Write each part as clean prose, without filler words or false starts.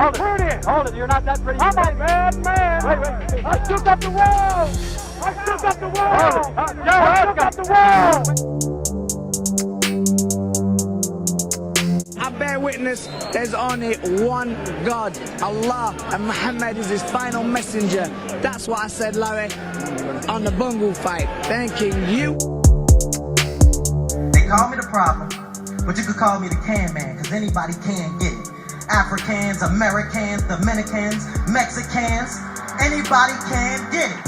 Hold it. Hold it. You're not that pretty. I'm a bad man. Wait. I shook up the world. I shook up the world. I shook up the world. I bear witness, there's only one God, Allah, and Muhammad is his final messenger. That's what I said, Larry, on the bungle fight. Thanking you. They call me the problem, but you could call me the can man, because anybody can get it. Africans, Americans, Dominicans, Mexicans, anybody can get it.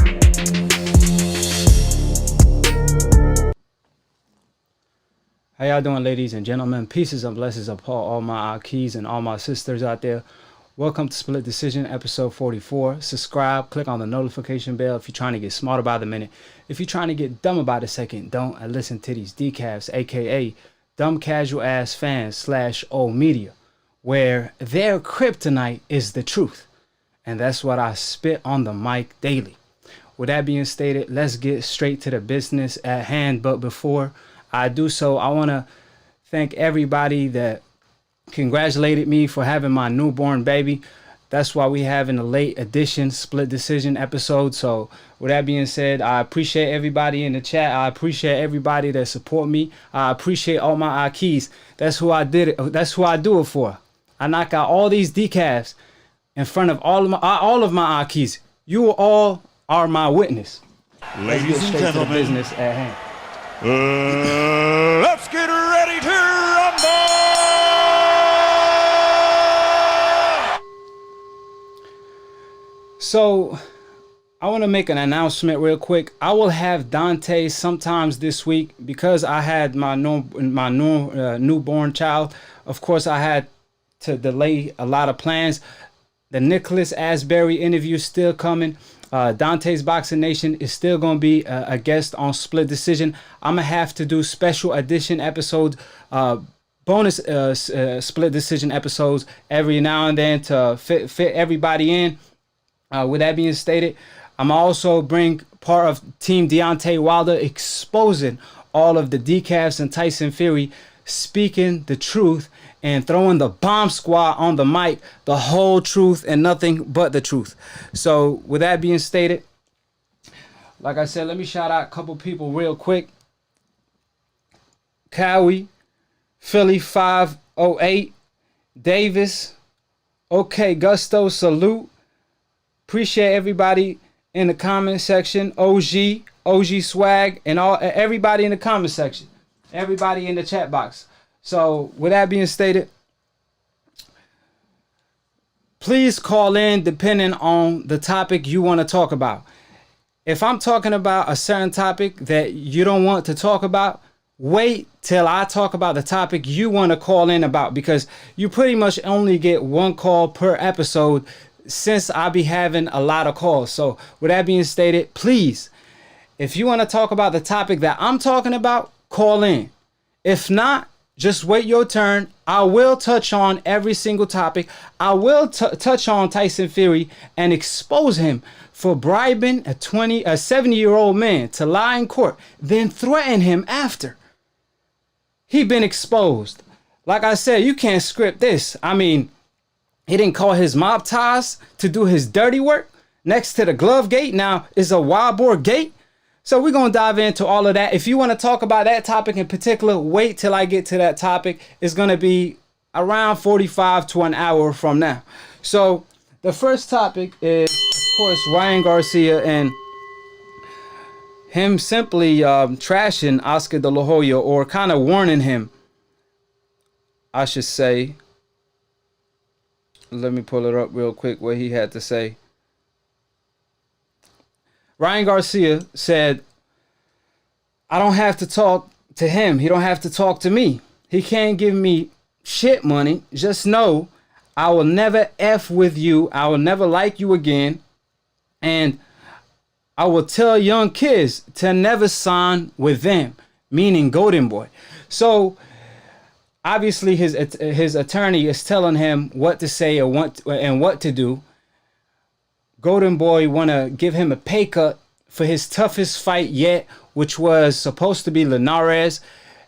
How y'all doing, ladies and gentlemen? Pieces and blessings upon all my Akhis and all my sisters out there. Welcome to Split Decision, episode 44. Subscribe, click on the notification bell if you're trying to get smarter by the minute. If you're trying to get dumb about the second, don't listen to these decafs, aka dumb casual ass fans / old media, where their kryptonite is the truth. And that's what I spit on the mic daily. With that being stated, let's get straight to the business at hand. But before I do so, I want to thank everybody that congratulated me for having my newborn baby. That's why we have in a late edition Split Decision episode. So with that being said, I appreciate everybody in the chat. I appreciate everybody that support me. I appreciate all my Akhis. That's who I did it. That's who I do it for. I knock out all these decafs in front of all of my Akhis. You all are my witness. Ladies and gentlemen, to the business at hand. Let's get ready to rumble! So, I want to make an announcement real quick. I will have Deontay sometimes this week because I had my newborn child. Of course, I had to delay a lot of plans. The Nicholas Asbury interview still coming. Dante's Boxing Nation is still going to be a guest on Split Decision. I'm going to have to do special edition episodes, bonus Split Decision episodes every now and then to fit everybody in. With that being stated, I'm also bring part of Team Deontay Wilder exposing all of the decafs and Tyson Fury speaking the truth and throwing the bomb squad on the mic, the whole truth and nothing but the truth. So with that being stated, like I said, let me shout out a couple people real quick. Cowie, Philly 508, Davis, okay, Gusto, salute. Appreciate everybody in the comment section. OG Swag, and everybody in the comment section. Everybody in the chat box. So with that being stated, please call in depending on the topic you want to talk about. If I'm talking about a certain topic that you don't want to talk about, wait till I talk about the topic you want to call in about, because you pretty much only get one call per episode since I be having a lot of calls. So with that being stated, please, if you want to talk about the topic that I'm talking about, call in. If not, just wait your turn. I will touch on every single topic. I will touch on Tyson Fury and expose him for bribing a 70-year-old man to lie in court, then threaten him after. He been exposed. Like I said, you can't script this. I mean, he didn't call his mob ties to do his dirty work next to the glove gate. Now is a wild boar gate. So we're going to dive into all of that. If you want to talk about that topic in particular, wait till I get to that topic. It's going to be around 45 to an hour from now. So the first topic is, of course, Ryan Garcia and him simply trashing Oscar De La Hoya, or kind of warning him, I should say. Let me pull it up real quick what he had to say. Ryan Garcia said, I don't have to talk to him. He don't have to talk to me. He can't give me shit money. Just know I will never F with you. I will never like you again. And I will tell young kids to never sign with them, meaning Golden Boy. So obviously his attorney is telling him what to say or what to do. Golden Boy want to give him a pay cut for his toughest fight yet, which was supposed to be Linares.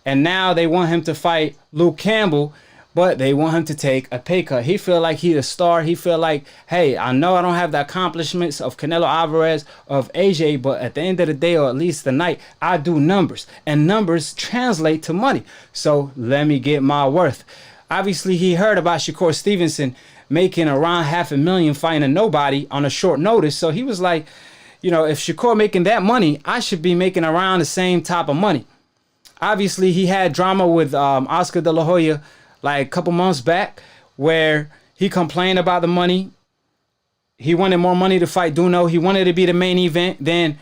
And now they want him to fight Luke Campbell. but they want him to take a pay cut. He feel like he a star. He feel like, hey, I know I don't have the accomplishments of Canelo Alvarez, of AJ, but at the end of the day, or at least the night, I do numbers, and numbers translate to money. So let me get my worth. Obviously, he heard about Shakur Stevenson making around $500,000 fighting a nobody on a short notice. So he was like, you know, if Shakur making that money, I should be making around the same type of money. Obviously, he had drama with Oscar De La Hoya like a couple months back where he complained about the money. He wanted more money to fight Duno. He wanted to be the main event. Then,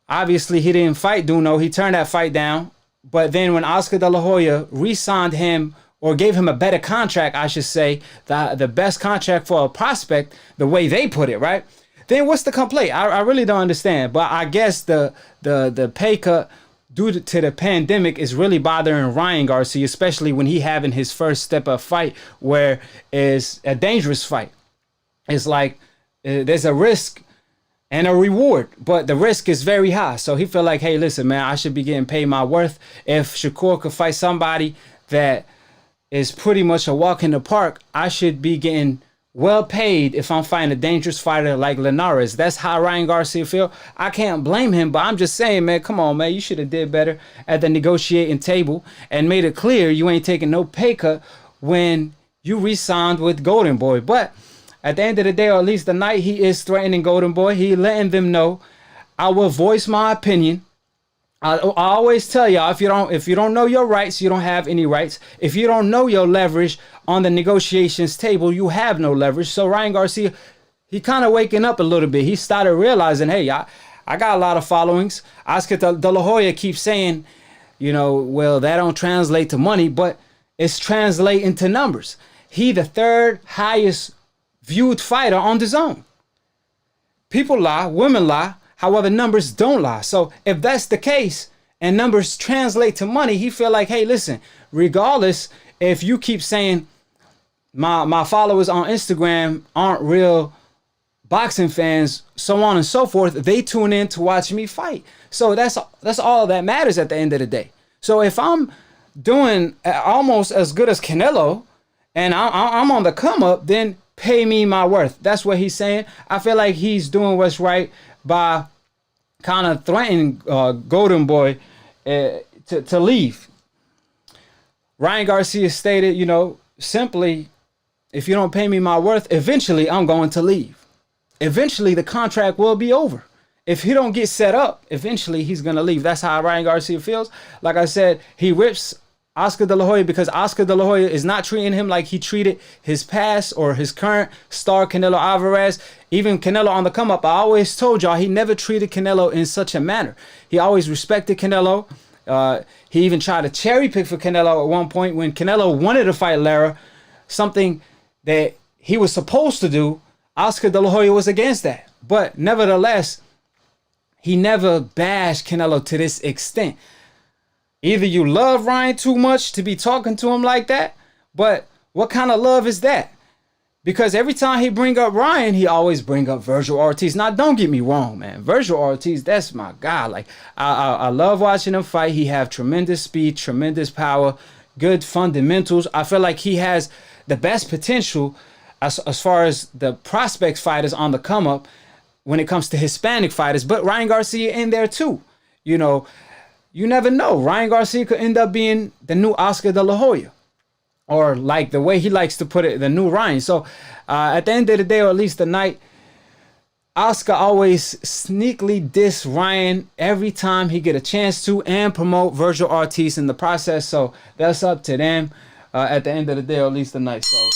obviously, he didn't fight Duno. He turned that fight down. But then when Oscar De La Hoya re-signed him, or gave him a better contract, I should say, the best contract for a prospect, the way they put it, right? Then what's the complaint? I really don't understand. But I guess the pay cut due to the pandemic is really bothering Ryan Garcia, especially when he having his first step up fight where it's a dangerous fight. It's like there's a risk and a reward, but the risk is very high. So he feel like, hey, listen, man, I should be getting paid my worth. If Shakur could fight somebody that is pretty much a walk in the park, I should be getting well paid if I'm fighting a dangerous fighter like Linares. That's how Ryan Garcia feel. I can't blame him, but I'm just saying, man, come on, man. You should have did better at the negotiating table and made it clear you ain't taking no pay cut when you re-signed with Golden Boy. But at the end of the day, or at least the night, he is threatening Golden Boy. He letting them know, I will voice my opinion. I always tell y'all, if you don't know your rights, you don't have any rights. If you don't know your leverage on the negotiations table, you have no leverage. So Ryan Garcia, he kind of waking up a little bit. He started realizing, hey, I got a lot of followings. Oscar De La Hoya keeps saying, you know, well, that don't translate to money, but it's translating to numbers. He the third highest viewed fighter on the zone. People lie, women lie. However, numbers don't lie. So if that's the case and numbers translate to money, he feel like, hey, listen, regardless if you keep saying my followers on Instagram aren't real boxing fans, so on and so forth, they tune in to watch me fight. So that's all that matters at the end of the day. So if I'm doing almost as good as Canelo and I'm on the come up, then pay me my worth. That's what he's saying. I feel like he's doing what's right by kind of threatening Golden Boy to leave. Ryan Garcia stated, you know, simply, if you don't pay me my worth, eventually I'm going to leave. Eventually the contract will be over. If he don't get set up, eventually he's going to leave. That's how Ryan Garcia feels. Like I said, he rips Oscar De La Hoya because Oscar De La Hoya is not treating him like he treated his past or his current star Canelo Alvarez. Even Canelo on the come up, I always told y'all he never treated Canelo in such a manner. He always respected Canelo. He even tried to cherry pick for Canelo at one point when Canelo wanted to fight Lara, something that he was supposed to do. Oscar De La Hoya was against that. But nevertheless, he never bashed Canelo to this extent. Either you love Ryan too much to be talking to him like that, but what kind of love is that? Because every time he bring up Ryan, he always bring up Virgil Ortiz. Now, don't get me wrong, man. Virgil Ortiz, that's my guy. Like, I love watching him fight. He have tremendous speed, tremendous power, good fundamentals. I feel like he has the best potential as far as the prospects fighters on the come up when it comes to Hispanic fighters. But Ryan Garcia in there too. You know, you never know. Ryan Garcia could end up being the new Oscar De La Hoya. Or like the way he likes to put it, the new Ryan. So at the end of the day, or at least the night, Oscar always sneakily diss Ryan every time he get a chance to and promote Virgil Ortiz in the process. So that's up to them at the end of the day, or at least the night. So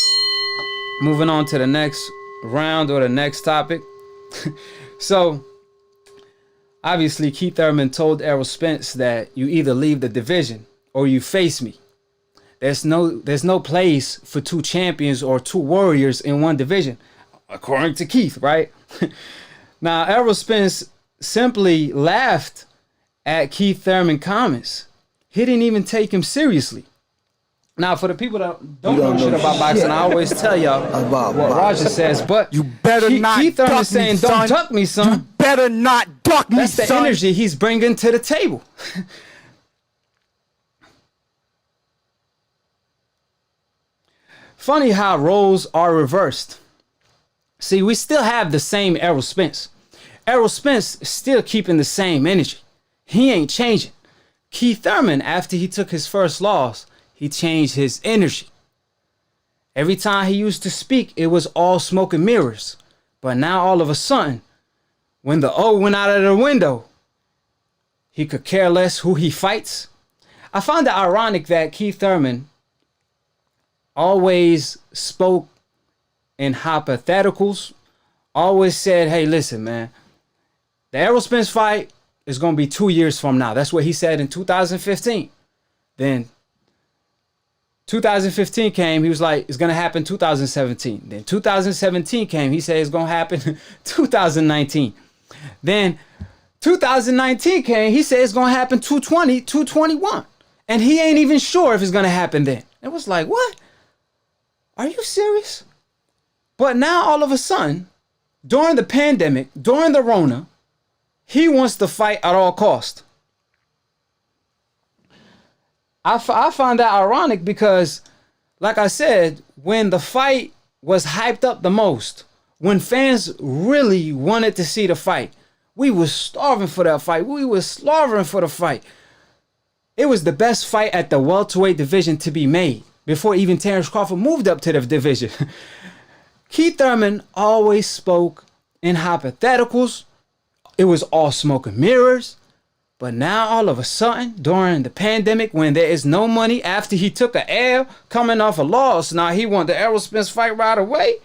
moving on to the next round or the next topic. So obviously Keith Thurman told Errol Spence that you either leave the division or you face me. There's no place for two champions or two warriors in one division, according to Keith, right? Now, Errol Spence simply laughed at Keith Thurman's comments. He didn't even take him seriously. Now, for the people that don't know shit about boxing, I always tell y'all what Roger says, but You better not Keith Thurman duck me, saying, son. don't duck me, son. You better not duck me, That's the son. energy he's bringing to the table. Funny how roles are reversed. See, we still have the same Errol Spence. Errol Spence is still keeping the same energy. He ain't changing. Keith Thurman, after he took his first loss, he changed his energy. Every time he used to speak, it was all smoke and mirrors. But now all of a sudden, when the O went out of the window, he could care less who he fights. I find it ironic that Keith Thurman always spoke in hypotheticals, always said, hey, listen, man, the Errol Spence fight is going to be 2 years from now. That's what he said in 2015. Then 2015 came, he was like, it's going to happen 2017. Then 2017 came, he said it's going to happen 2019. Then 2019 came, he said it's going to happen 220, 221. And he ain't even sure if it's going to happen then. It was like, what? Are you serious? But now all of a sudden, during the pandemic, during the Rona, he wants to fight at all cost. I find that ironic because, like I said, when the fight was hyped up the most, when fans really wanted to see the fight, we was starving for that fight. We was slavering for the fight. It was the best fight at the welterweight division to be made before even Terrence Crawford moved up to the division. Keith Thurman always spoke in hypotheticals. It was all smoke and mirrors. But now all of a sudden, during the pandemic, when there is no money, after he took a L coming off a loss, now he won the Errol Spence fight right away.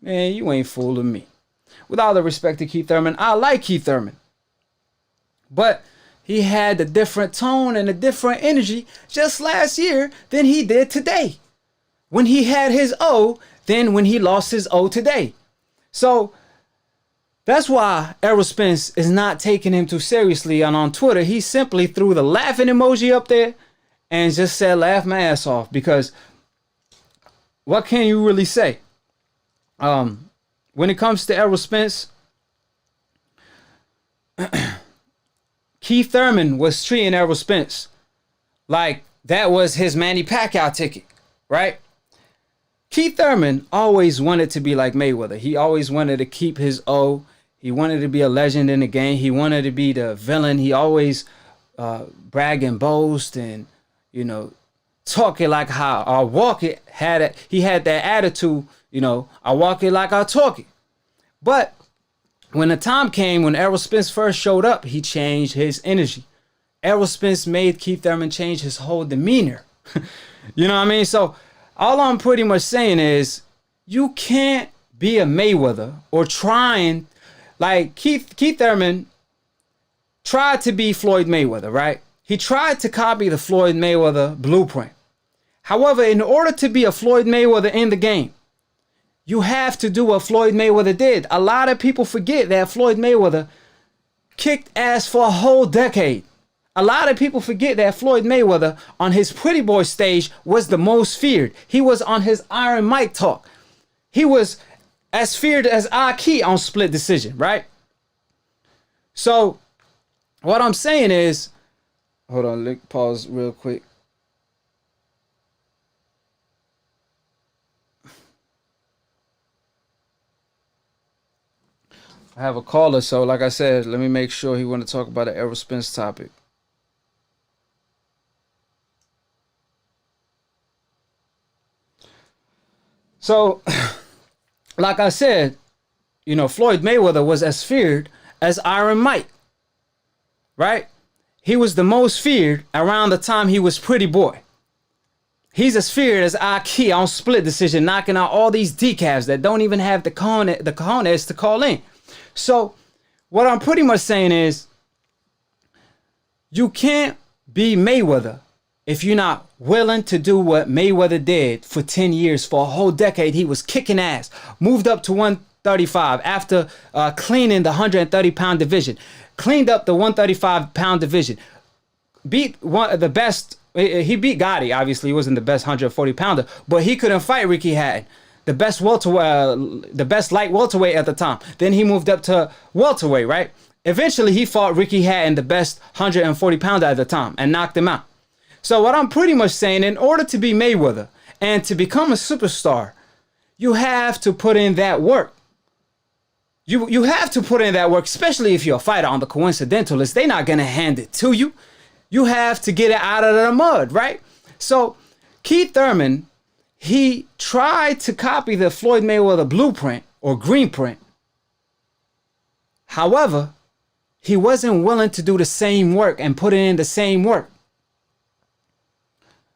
Man, you ain't fooling me. With all the respect to Keith Thurman, I like Keith Thurman. But he had a different tone and a different energy just last year than he did today. When he had his O, than when he lost his O today. So that's why Errol Spence is not taking him too seriously. And on Twitter, he simply threw the laughing emoji up there and just said, laugh my ass off. Because what can you really say? When it comes to Errol Spence, Keith Thurman was treating Errol Spence like that was his Manny Pacquiao ticket, right? Keith Thurman always wanted to be like Mayweather. He always wanted to keep his O. He wanted to be a legend in the game. He wanted to be the villain. He always brag and boast and, you know, talk it like how I walk it. He had that attitude, you know, I walk it like I talk it. But when the time came when Errol Spence first showed up, he changed his energy. Errol Spence made Keith Thurman change his whole demeanor. You know what I mean? So all I'm pretty much saying is you can't be a Mayweather or trying like Keith Thurman tried to be Floyd Mayweather, right? He tried to copy the Floyd Mayweather blueprint. However, in order to be a Floyd Mayweather in the game, you have to do what Floyd Mayweather did. A lot of people forget that Floyd Mayweather kicked ass for a whole decade. A lot of people forget that Floyd Mayweather on his Pretty Boy stage was the most feared. He was on his Iron Mike talk. He was as feared as Akhi on Split Decision, right? So what I'm saying is, hold on, let me pause real quick. I have a caller, so like I said, let me make sure he want to talk about the Errol Spence topic. So, like I said, you know, Floyd Mayweather was as feared as Iron Mike, right? He was the most feared around the time he was Pretty Boy. He's as feared as Akhi on Split Decision, knocking out all these decafs that don't even have the cojones to call in. So, what I'm pretty much saying is, you can't be Mayweather if you're not willing to do what Mayweather did for 10 years. For a whole decade, he was kicking ass. Moved up to 135 after cleaning the 130-pound division. Cleaned up the 135-pound division. Beat one of the best. He beat Gotti. Obviously, he wasn't the best 140-pounder, but he couldn't fight Ricky Hatton, the best light welterweight at the time. Then he moved up to welterweight, right? Eventually, he fought Ricky Hatton, the best 140-pounder at the time, and knocked him out. So what I'm pretty much saying, in order to be Mayweather, And to become a superstar, you have to put in that work. You have to put in that work, especially if you're a fighter. On the coincidentalist, they're not going to hand it to you. You have to get it out of the mud, right? So Keith Thurman, he tried to copy the Floyd Mayweather blueprint or green print. However, he wasn't willing to do the same work and put in the same work.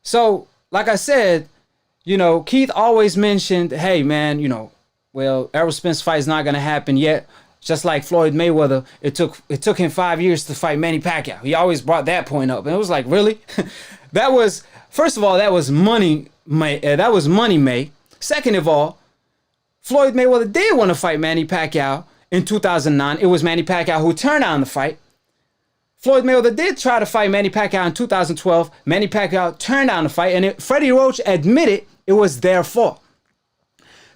So, like I said, you know, Keith always mentioned, hey, man, you know, well, Errol Spence fight is not going to happen yet. Just like Floyd Mayweather, it took him 5 years to fight Manny Pacquiao. He always brought that point up. And it was like, really? That was, first of all, that was money made. Second of all, Floyd Mayweather did want to fight Manny Pacquiao in 2009. It was Manny Pacquiao who turned down the fight. Floyd Mayweather did try to fight Manny Pacquiao in 2012. Manny Pacquiao turned down the fight, and Freddie Roach admitted it was their fault.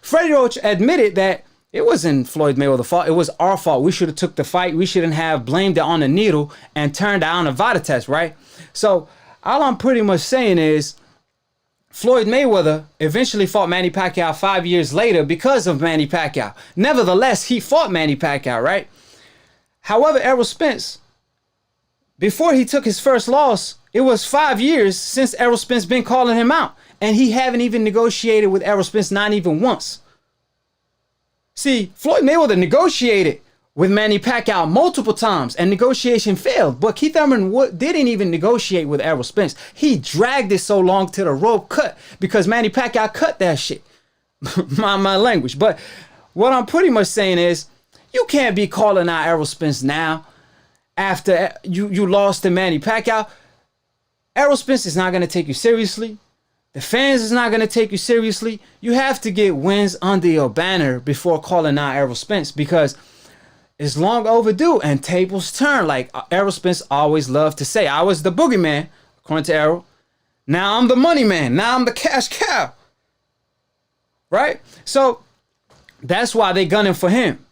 Freddie Roach admitted that it wasn't Floyd Mayweather's fault. It was our fault. We should have took the fight. We shouldn't have blamed it on the needle and turned down a VADA test, right? So all I'm pretty much saying is Floyd Mayweather eventually fought Manny Pacquiao 5 years later because of Manny Pacquiao. Nevertheless, he fought Manny Pacquiao, right? However, Errol Spence, before he took his first loss, it was 5 years since Errol Spence been calling him out. And he haven't even negotiated with Errol Spence, not even once. See, Floyd Mayweather negotiated with Manny Pacquiao multiple times, and negotiation failed. But Keith Thurman didn't even negotiate with Errol Spence. He dragged it so long till the rope cut because Manny Pacquiao cut that shit. my language. But what I'm pretty much saying is, you can't be calling out Errol Spence now after you lost to Manny Pacquiao. Errol Spence is not going to take you seriously. The fans is not going to take you seriously. You have to get wins under your banner before calling out Errol Spence because it's long overdue and tables turn. Like Errol Spence always loved to say, I was the boogeyman, according to Errol. Now I'm the money man. Now I'm the cash cow. Right? So that's why they gunning for him.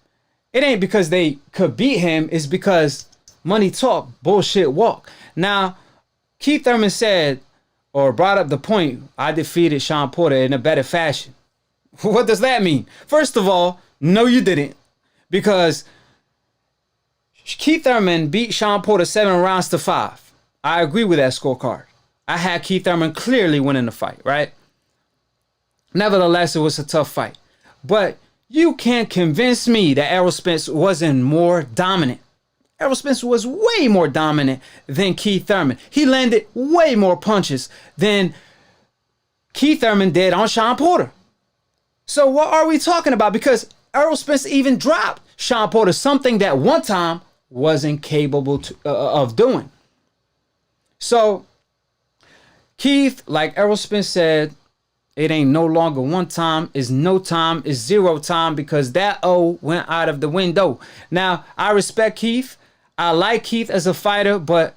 It ain't because they could beat him. It's because money talk, bullshit walk. Now, Keith Thurman said, or brought up the point, I defeated Shawn Porter in a better fashion. What does that mean? First of all, no, you didn't. Because Keith Thurman beat Shawn Porter 7-5. I agree with that scorecard. I had Keith Thurman clearly winning the fight, right? Nevertheless, it was a tough fight. But you can't convince me that Errol Spence wasn't more dominant. Errol Spence was way more dominant than Keith Thurman. He landed way more punches than Keith Thurman did on Shawn Porter. So what are we talking about? Because Errol Spence even dropped Shawn Porter, something that one time wasn't capable of doing. So Keith, like Errol Spence said, it ain't no longer one time, it's no time, it's zero time because that O went out of the window. Now, I respect Keith. I like Keith as a fighter, but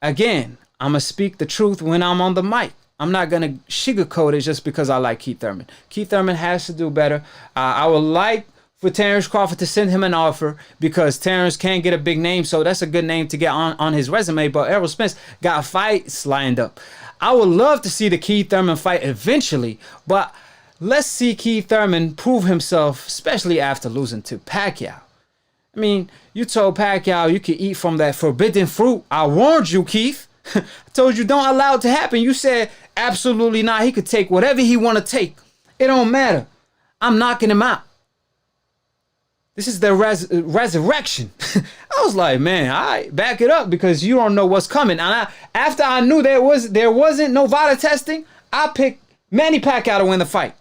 again, I'm going to speak the truth when I'm on the mic. I'm not going to sugarcoat it just because I like Keith Thurman. Keith Thurman has to do better. I would like for Terrence Crawford to send him an offer because Terrence can't get a big name, so that's a good name to get on his resume, but Errol Spence got fights lined up. I would love to see the Keith Thurman fight eventually, but let's see Keith Thurman prove himself, especially after losing to Pacquiao. I mean, you told Pacquiao you could eat from that forbidden fruit. I warned you, Keith. I told you don't allow it to happen. You said absolutely not. He could take whatever he want to take. It don't matter. I'm knocking him out. This is the resurrection. I was like, man, all right, back it up because you don't know what's coming. And after I knew there wasn't no VADA testing, I picked Manny Pacquiao to win the fight.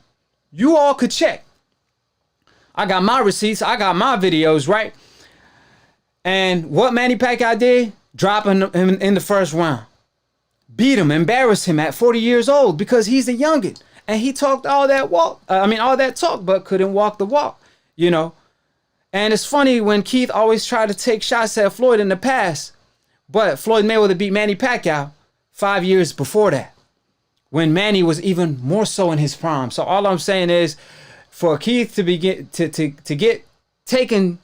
You all could check. I got my receipts. I got my videos, right? And what Manny Pacquiao did, dropping him in the first round. Beat him, embarrass him at 40 years old because he's a youngin. And he talked all that all that talk, but couldn't walk the walk, you know. And it's funny when Keith always tried to take shots at Floyd in the past, but Floyd Mayweather beat Manny Pacquiao 5 years before that, when Manny was even more so in his prime. So all I'm saying is, for Keith to get taken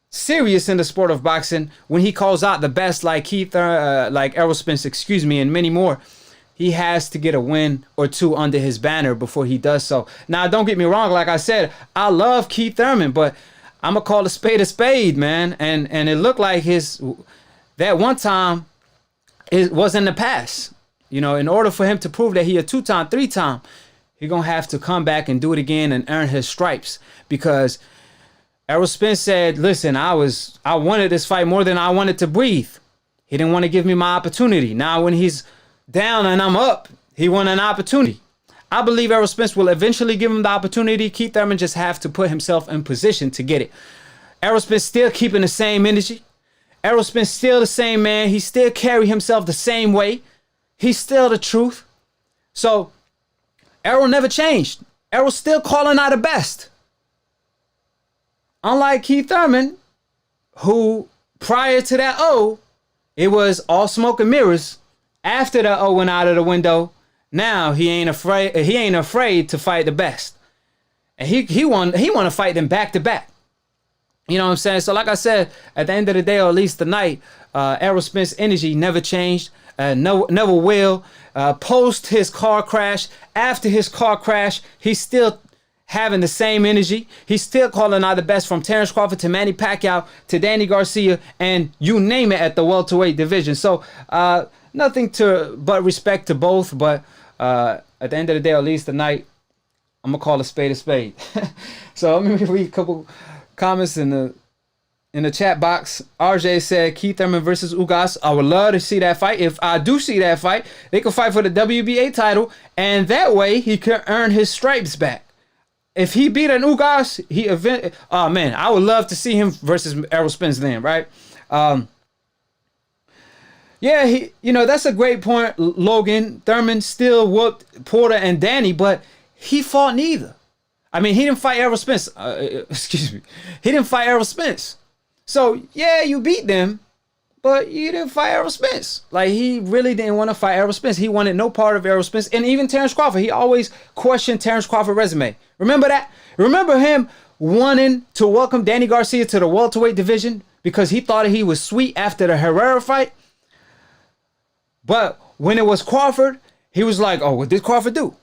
serious in the sport of boxing, when he calls out the best like like Errol Spence, and many more, he has to get a win or two under his banner before he does so. Now, don't get me wrong. Like I said, I love Keith Thurman, but I'm going to call a spade, man. And it looked like that one time it was in the past. You know, in order for him to prove that he a 2-time, 3-time, he's going to have to come back and do it again and earn his stripes. Because Errol Spence said, listen, I wanted this fight more than I wanted to breathe. He didn't want to give me my opportunity. Now when he's down and I'm up, he wanted an opportunity. I believe Errol Spence will eventually give him the opportunity. Keith Thurman just have to put himself in position to get it. Errol Spence still keeping the same energy. Errol Spence still the same man. He still carry himself the same way. He's still the truth. So Errol never changed. Errol's still calling out the best. Unlike Keith Thurman, who prior to that it was all smoke and mirrors. After the went out of the window, now he ain't afraid. He ain't afraid to fight the best, and he want to fight them back to back. You know what I'm saying? So like I said, at the end of the day, or at least tonight, Errol Spence's energy never changed. Never will. Post his car crash, after his car crash, he's still having the same energy. He's still calling out the best, from Terrence Crawford to Manny Pacquiao to Danny Garcia, and you name it at the welterweight division. So nothing but respect to both. But at the end of the day, at least tonight, I'm gonna call a spade a spade. So let me read a couple comments in the chat box. RJ said Keith Thurman versus Ugas. I would love to see that fight. If I do see that fight, they could fight for the WBA title, and that way he could earn his stripes back. If he beat an Ugas, I would love to see him versus Errol Spence then, right? That's a great point, Logan. Thurman still whooped Porter and Danny, but he fought neither. I mean, he didn't fight Errol Spence. He didn't fight Errol Spence. So, yeah, you beat them, but you didn't fight Errol Spence. Like, he really didn't want to fight Errol Spence. He wanted no part of Errol Spence. And even Terrence Crawford, he always questioned Terrence Crawford's resume. Remember that? Remember him wanting to welcome Danny Garcia to the welterweight division because he thought he was sweet after the Herrera fight? But when it was Crawford, he was like, oh, what did Crawford do?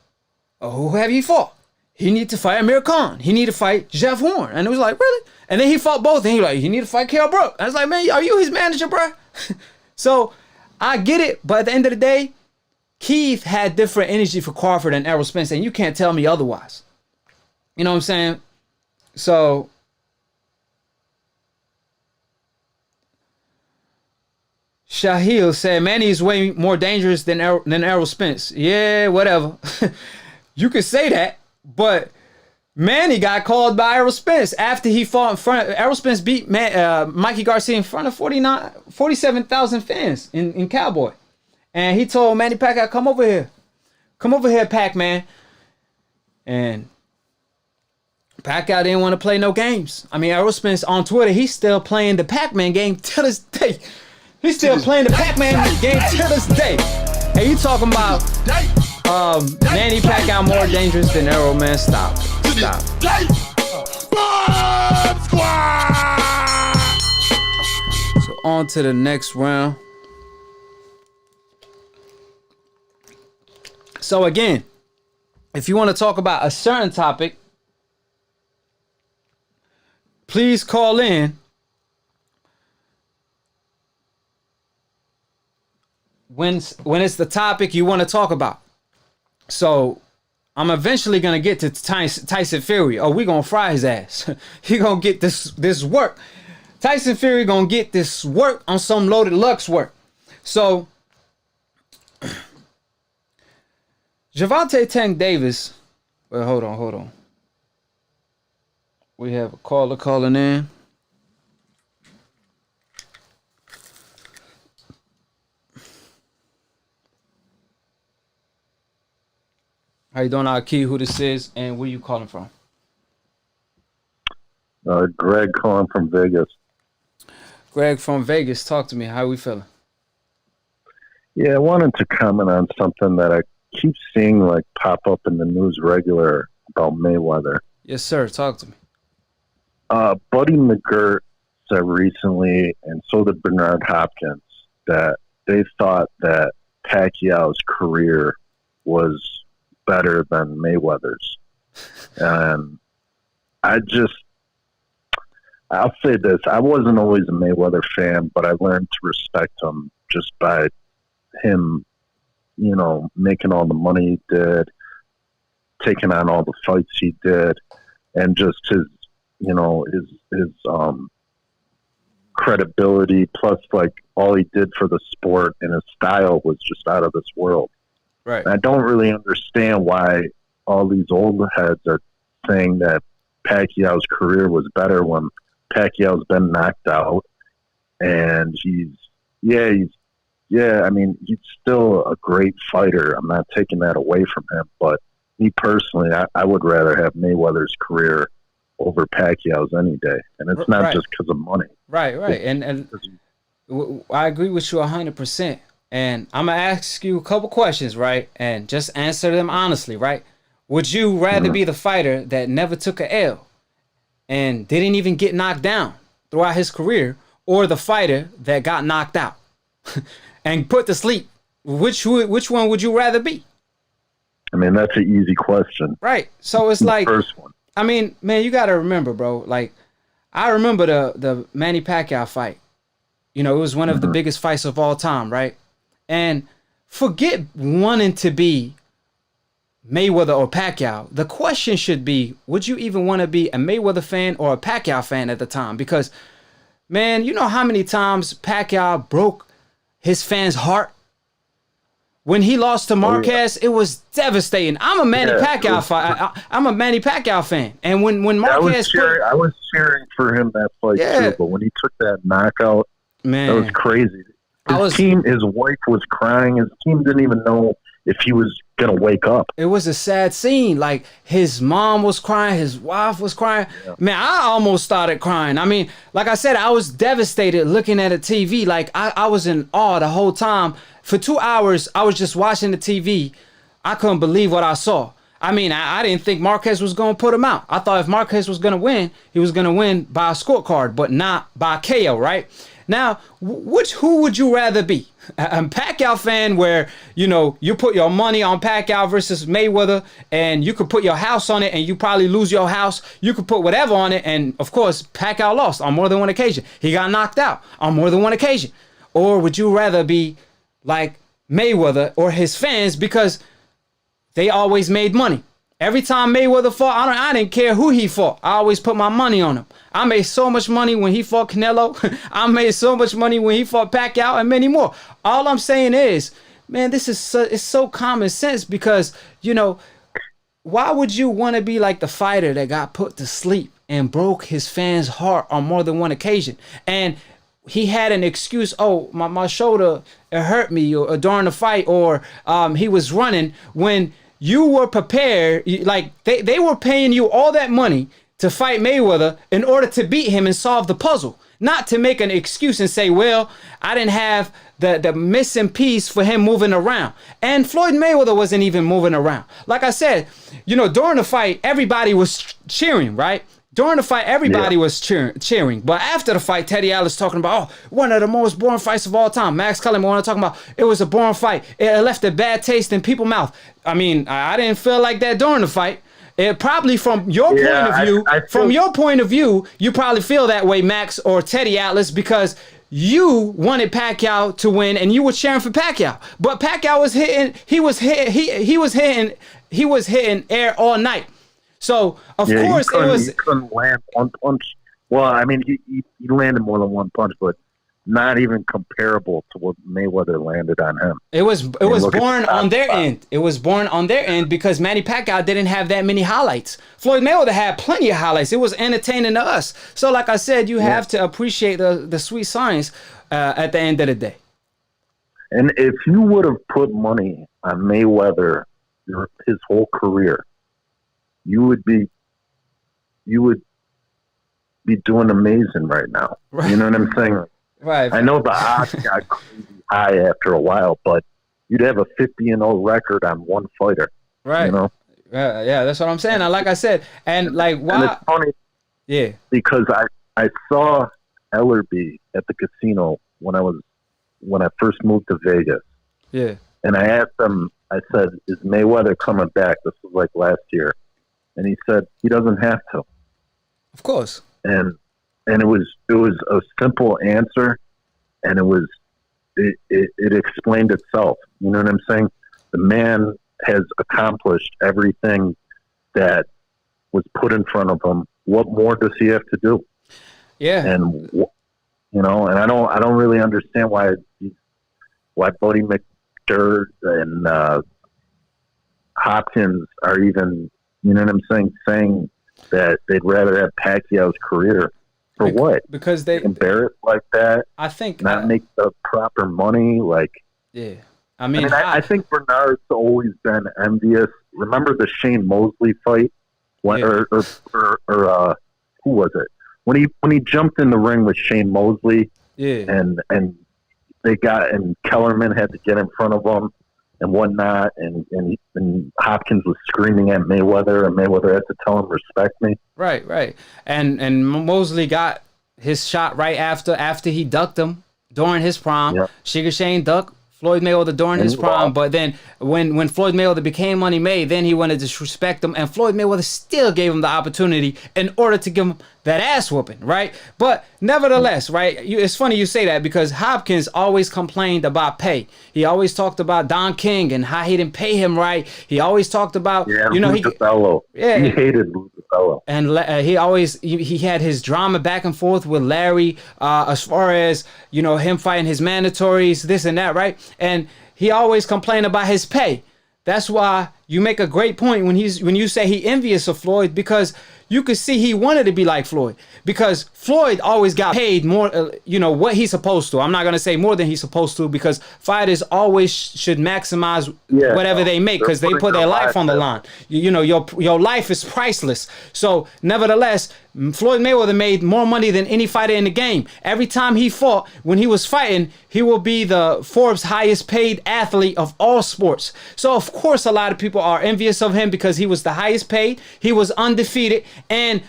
Oh, who have he fought? He need to fight Amir Khan. He need to fight Jeff Horn. And it was like, really? And then he fought both. And he was like, you need to fight Kell Brook. I was like, man, are you his manager, bro? So I get it. But at the end of the day, Keith had different energy for Crawford and Errol Spence. And you can't tell me otherwise. You know what I'm saying? So Shahil said, Manny is way more dangerous than Errol Spence. Yeah, whatever. You could say that. But Manny got called by Errol Spence after he fought in front of Errol Spence beat Mikey Garcia in front of 47,000 fans in Cowboy. And he told Manny Pacquiao, come over here. Come over here, Pac-Man. And Pacquiao didn't want to play no games. I mean, Errol Spence on Twitter, he's still playing the Pac-Man game to this day. He's still playing the Pac-Man game to this day. And you talking about Manny Pacquiao more dangerous than Errol, man. Stop. So on to the next round. So again, if you want to talk about a certain topic, please call in. When it's the topic you want to talk about. So I'm eventually gonna get to Tyson Fury. Oh, we gonna fry his ass. He gonna get this work. Tyson Fury gonna get this work on some Loaded Lux work. So Gervonta Tank Davis. Well, hold on. We have a caller calling in. How you doing, Akhi? Who this is, and where you calling from? Greg calling from Vegas. Greg from Vegas. Talk to me. How we feeling? Yeah, I wanted to comment on something that I keep seeing like pop up in the news regular about Mayweather. Yes, sir. Talk to me. Buddy McGirt said recently, and so did Bernard Hopkins, that they thought that Pacquiao's career was better than Mayweather's. And I'll say this. I wasn't always a Mayweather fan, but I learned to respect him just by him, making all the money he did, taking on all the fights he did, and just his credibility, plus like all he did for the sport, and his style was just out of this world. Right. And I don't really understand why all these old heads are saying that Pacquiao's career was better when Pacquiao's been knocked out, and he's still a great fighter. I'm not taking that away from him, but me personally, I would rather have Mayweather's career over Pacquiao's any day, and it's not just because of money. Right. And I agree with you 100%. And I'm gonna ask you a couple questions, right? And just answer them honestly, right? Would you rather be the fighter that never took a L and didn't even get knocked down throughout his career, or the fighter that got knocked out and put to sleep? Which one would you rather be? I mean, that's an easy question. Right. So it's like, first one. I mean, man, you got to remember, bro. Like, I remember the Manny Pacquiao fight. It was one of the biggest fights of all time, right? And forget wanting to be Mayweather or Pacquiao. The question should be, would you even want to be a Mayweather fan or a Pacquiao fan at the time? Because, man, you know how many times Pacquiao broke his fans' heart? When he lost to Marquez, it was devastating. I'm a Manny Pacquiao fan. I'm a Manny Pacquiao fan. And when Marquez, I was cheering for him that fight too. But when he took that knockout, man, that was crazy. His wife was crying. His team didn't even know if he was gonna wake up. It was a sad scene. Like, his mom was crying, his wife was crying. Yeah. Man, I almost started crying. I mean, like I said, I was devastated looking at the TV. Like, I was in awe the whole time. For 2 hours, I was just watching the TV. I couldn't believe what I saw. I mean, I didn't think Marquez was going to put him out. I thought if Marquez was going to win, he was going to win by a scorecard, but not by KO, right? Now, who would you rather be? A Pacquiao fan where, you put your money on Pacquiao versus Mayweather, and you could put your house on it and you probably lose your house. You could put whatever on it, and of course, Pacquiao lost on more than one occasion. He got knocked out on more than one occasion. Or would you rather be like Mayweather or his fans, because they always made money? Every time Mayweather fought, I didn't care who he fought. I always put my money on him. I made so much money when he fought Canelo. I made so much money when he fought Pacquiao, and many more. All I'm saying is, man, this is it's so common sense, because, why would you want to be like the fighter that got put to sleep and broke his fans' heart on more than one occasion? And he had an excuse. Oh, my shoulder, it hurt me, or during the fight, or he was running, when you were prepared. Like, they were paying you all that money to fight Mayweather in order to beat him and solve the puzzle, not to make an excuse and say, well, I didn't have the missing piece for him moving around. And Floyd Mayweather wasn't even moving around. Like I said, during the fight, everybody was cheering, right? During the fight, everybody was cheering. But after the fight, Teddy Atlas talking about, one of the most boring fights of all time. Max Kellerman talking about, it was a boring fight. It left a bad taste in people's mouth. I mean, I didn't feel like that during the fight. It probably, from your point of view, you probably feel that way, Max or Teddy Atlas, because you wanted Pacquiao to win and you were cheering for Pacquiao. But Pacquiao was hitting air all night. So, of course, he couldn't land one punch. Well, I mean, he landed more than one punch, but not even comparable to what Mayweather landed on him. It was born on their end. It was born on their end because Manny Pacquiao didn't have that many highlights. Floyd Mayweather had plenty of highlights. It was entertaining to us. So, like I said, you have to appreciate the sweet science at the end of the day. And if you would have put money on Mayweather his whole career, you would be doing amazing right now. Right. You know what I'm saying? Right. I know the odds got crazy high after a while, but you'd have a 50-0 record on one fighter. Right. You know? Yeah, that's what I'm saying. And like I said, and like, why? And it's funny. Yeah. Because I saw Ellerby at the casino when I first moved to Vegas. Yeah. And I asked him, I said, is Mayweather coming back? This was like last year. And he said, he doesn't have to. Of course. And it was a simple answer, and it explained itself. You know what I'm saying? The man has accomplished everything that was put in front of him. What more does he have to do? Yeah. And you know, and I don't really understand why Buddy McDirt and Hopkins are even, you know what I'm saying that they'd rather have Pacquiao's career for what? Because they embarrassed like that. I think not make the proper money. Like, yeah. I think Bernard's always been envious. Remember the Shane Mosley fight? Or who was it? When he jumped in the ring with Shane Mosley, and Kellerman had to get in front of him and whatnot, and Hopkins was screaming at Mayweather, and Mayweather had to tell him, respect me. Right. And Mosley got his shot right after he ducked him during his prime. Yep. Sugar Shane ducked Floyd Mayweather during his prime, but then when Floyd Mayweather became money made, then he wanted to disrespect him, and Floyd Mayweather still gave him the opportunity in order to give him that ass whooping, right? But nevertheless, right, it's funny you say that because Hopkins always complained about pay. He always talked about Don King and how he didn't pay him right. He always talked about, he hated Lucifello. And he had his drama back and forth with Larry as far as, him fighting his mandatories, this and that, right? And he always complained about his pay. That's why you make a great point when you say he envious of Floyd, because you could see he wanted to be like Floyd, because Floyd always got paid more, what he's supposed to. I'm not going to say more than he's supposed to, because fighters always should maximize whatever they make, because they put their life on the line. Your life is priceless. So nevertheless, Floyd Mayweather made more money than any fighter in the game. Every time he fought, when he was fighting, he will be the Forbes highest paid athlete of all sports. So of course a lot of people are envious of him because he was the highest paid. He was undefeated. And,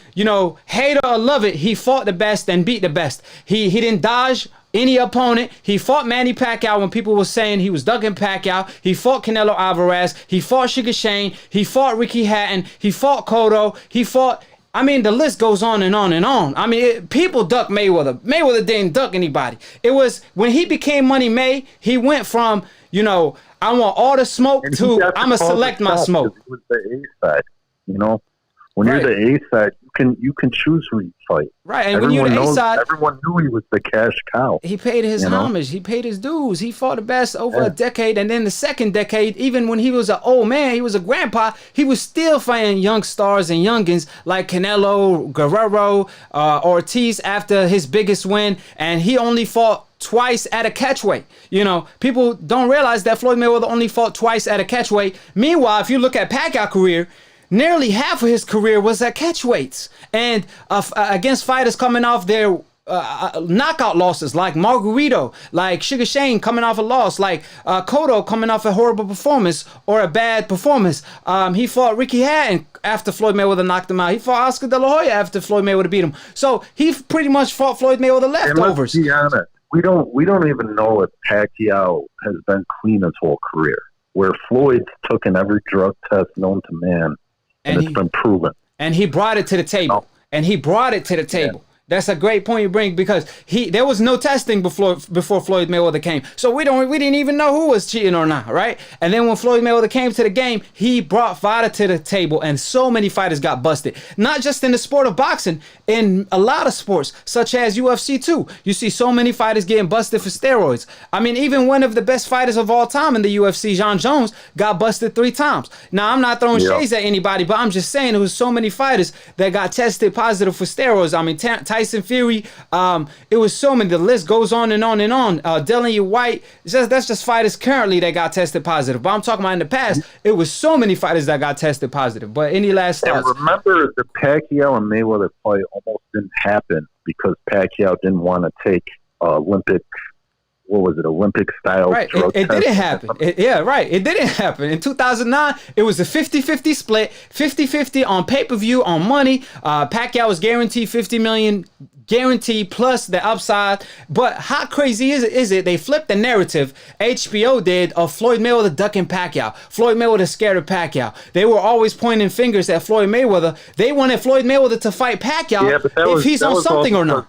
hate or love it, he fought the best and beat the best. He didn't dodge any opponent. He fought Manny Pacquiao when people were saying he was ducking Pacquiao. He fought Canelo Alvarez. He fought Sugar Shane. He fought Ricky Hatton. He fought Cotto. He fought... the list goes on and on and on. People duck Mayweather. Mayweather didn't duck anybody. It was when he became Money May, he went from, I want all the smoke to I'm going to select my smoke. He was the A side, When you're the A side, you can choose who you fight. Right, and when you're the A side, everyone knew he was the cash cow. He paid his homage. He paid his dues. He fought the best over a decade, and then the second decade, even when he was an old man, he was a grandpa. He was still fighting young stars and youngins like Canelo, Guerrero, Ortiz after his biggest win, and he only fought twice at a catchweight. People don't realize that Floyd Mayweather only fought twice at a catchweight. Meanwhile, if you look at Pacquiao's career, nearly half of his career was at catchweights, and against fighters coming off their knockout losses, like Margarito, like Sugar Shane coming off a loss, like Cotto coming off a horrible performance or a bad performance. He fought Ricky Hatton after Floyd Mayweather knocked him out. He fought Oscar De La Hoya after Floyd Mayweather beat him. So he pretty much fought Floyd Mayweather leftovers. Let's be honest. We don't even know if Pacquiao has been clean his whole career, where Floyd's taken every drug test known to man. And it's been proven. And he brought it to the table. Yeah. That's a great point you bring, because there was no testing before Floyd Mayweather came. So we didn't even know who was cheating or not, right? And then when Floyd Mayweather came to the game, he brought fighter to the table, and so many fighters got busted. Not just in the sport of boxing, in a lot of sports, such as UFC 2. You see so many fighters getting busted for steroids. Even one of the best fighters of all time in the UFC, Jon Jones, got busted 3 times. Now, I'm not throwing shades at anybody, but I'm just saying there was so many fighters that got tested positive for steroids. Tyson Fury, it was so many. The list goes on and on and on. Dillian White, that's just fighters currently that got tested positive. But I'm talking about in the past, it was so many fighters that got tested positive. But any last thoughts? And remember, the Pacquiao and Mayweather fight almost didn't happen because Pacquiao didn't want to take Olympic style drug test. It didn't happen. It didn't happen. In 2009, it was a 50-50 split, 50-50 on pay-per-view, on money. Pacquiao was guaranteed $50 million guaranteed plus the upside. But how crazy is it? They flipped the narrative. HBO did of Floyd Mayweather ducking Pacquiao. Floyd Mayweather scared of Pacquiao. They were always pointing fingers at Floyd Mayweather. They wanted Floyd Mayweather to fight Pacquiao if he's on something or not.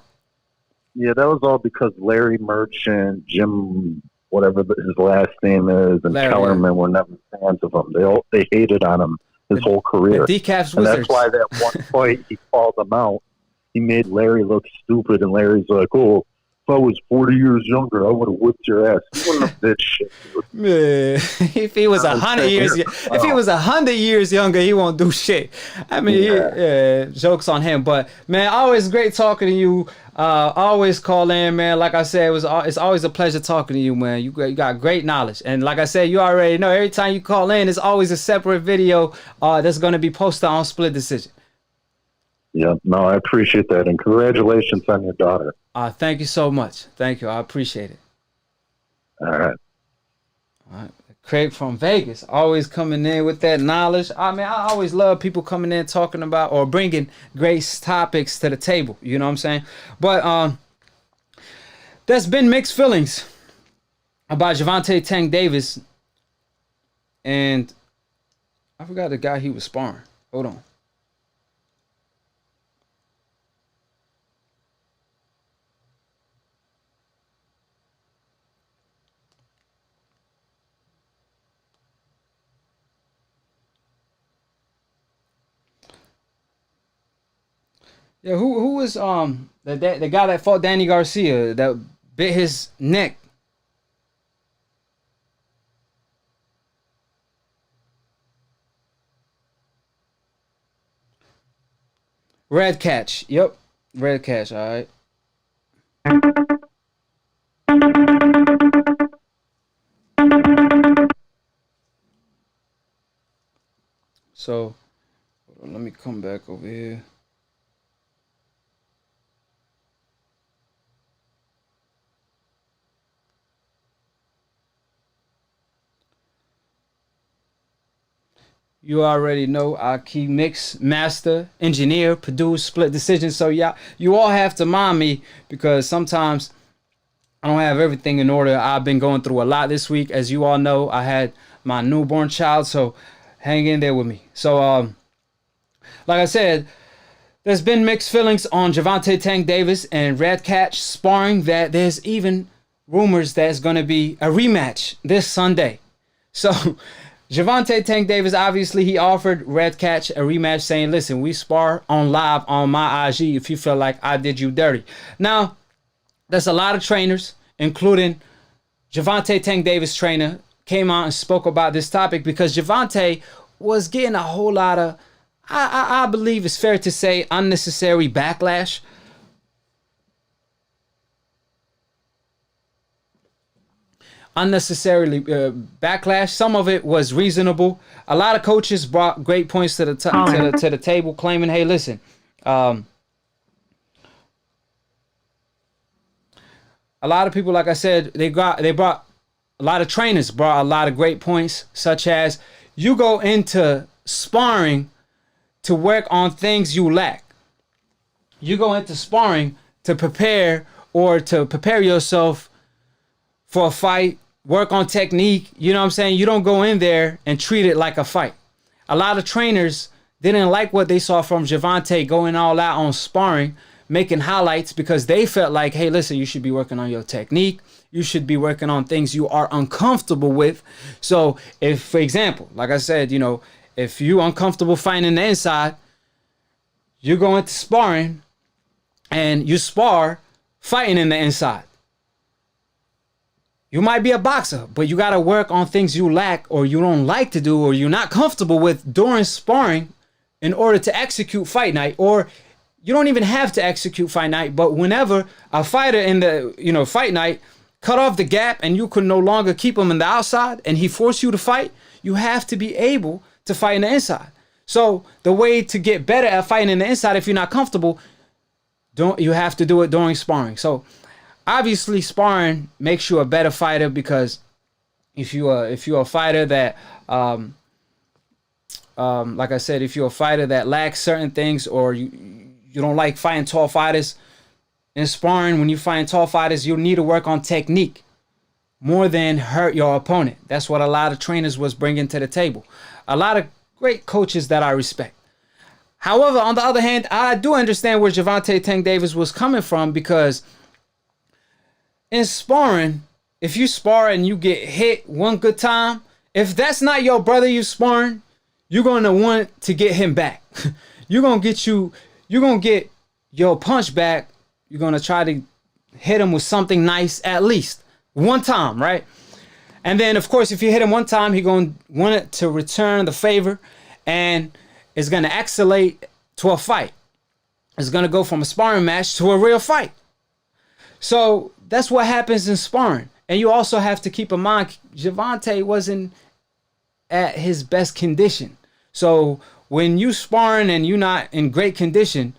Yeah, that was all because Larry Merchant, Jim, whatever his last name is, and Kellerman were never fans of him. They hated on him his whole career. The Decaf's and Wizards. That's why that one fight he called him out. He made Larry look stupid, and Larry's like, "Oh, if I was 40 years younger, I would have whipped your ass." He wouldn't have did shit. If he was 100 years, if he was 100 years younger, he won't do shit. I mean, jokes on him. But man, always great talking to you. Always call in, man. Like I said, it's always a pleasure talking to you, man. You got great knowledge, and like I said, you already know. Every time you call in, it's always a separate video that's going to be posted on Split Decision. Yeah, no, I appreciate that, and congratulations on your daughter. Thank you so much. Thank you. I appreciate it. All right. Craig from Vegas, always coming in with that knowledge. I mean, I always love people coming in talking about or bringing great topics to the table. You know what I'm saying? But there's been mixed feelings about Gervonta Tank Davis, and I forgot the guy he was sparring. Hold on. Yeah, who was the guy that fought Danny Garcia that bit his neck? Red Catch. Yep. Red Catch, all right. So, hold on, let me come back over here. You already know Akhi, mix, master, engineer, produce, split decision. So yeah, you all have to mind me because sometimes I don't have everything in order. I've been going through a lot this week. As you all know, I had my newborn child, so hang in there with me. So like I said, there's been mixed feelings on Gervonta Tank Davis and Red Catch sparring, that there's even rumors that it's going to be a rematch this Sunday. So Gervonta Tank Davis, obviously, he offered Red Catch a rematch, saying, listen, we spar on live on my IG if you feel like I did you dirty. Now, there's a lot of trainers, including Gervonta Tank Davis trainer, came out and spoke about this topic because Gervonta was getting a whole lot of, I believe it's fair to say, unnecessary backlash. Unnecessarily backlash. Some of it was reasonable. A lot of coaches brought great points to the table, claiming, "Hey, listen, a lot of people, like I said, they brought a lot of trainers brought a lot of great points, such as you go into sparring to work on things you lack. You go into sparring to prepare yourself for a fight." Work on technique, you know what I'm saying? You don't go in there and treat it like a fight. A lot of trainers didn't like what they saw from Gervonta going all out on sparring, making highlights, because they felt like, hey, listen, you should be working on your technique. You should be working on things you are uncomfortable with. So if, for example, like I said, you know, if you're uncomfortable fighting in the inside, you go into sparring and you spar fighting in the inside. You might be a boxer, but you got to work on things you lack or you don't like to do or you're not comfortable with during sparring in order to execute fight night. Or you don't even have to execute fight night, but whenever a fighter in the fight night cut off the gap and you could no longer keep him in the outside and he forced you to fight, you have to be able to fight in the inside. So the way to get better at fighting in the inside, if you're not comfortable, you have to do it during sparring. So obviously, sparring makes you a better fighter, because if you're a fighter that, like I said, if you're a fighter that lacks certain things or you don't like fighting tall fighters, in sparring, when you fight tall fighters, you need to work on technique more than hurt your opponent. That's what a lot of trainers was bringing to the table. A lot of great coaches that I respect. However, on the other hand, I do understand where Gervonta Tank Davis was coming from, because in sparring, if you spar and you get hit one good time, if that's not your brother you sparring, you're going to want to get him back. You're going to get your punch back. You're going to try to hit him with something nice at least one time, right? And then, of course, if you hit him one time, he's going to want it to return the favor, and it's going to escalate to a fight. It's going to go from a sparring match to a real fight. So that's what happens in sparring. And you also have to keep in mind, Gervonta wasn't at his best condition. So when you sparring and you're not in great condition,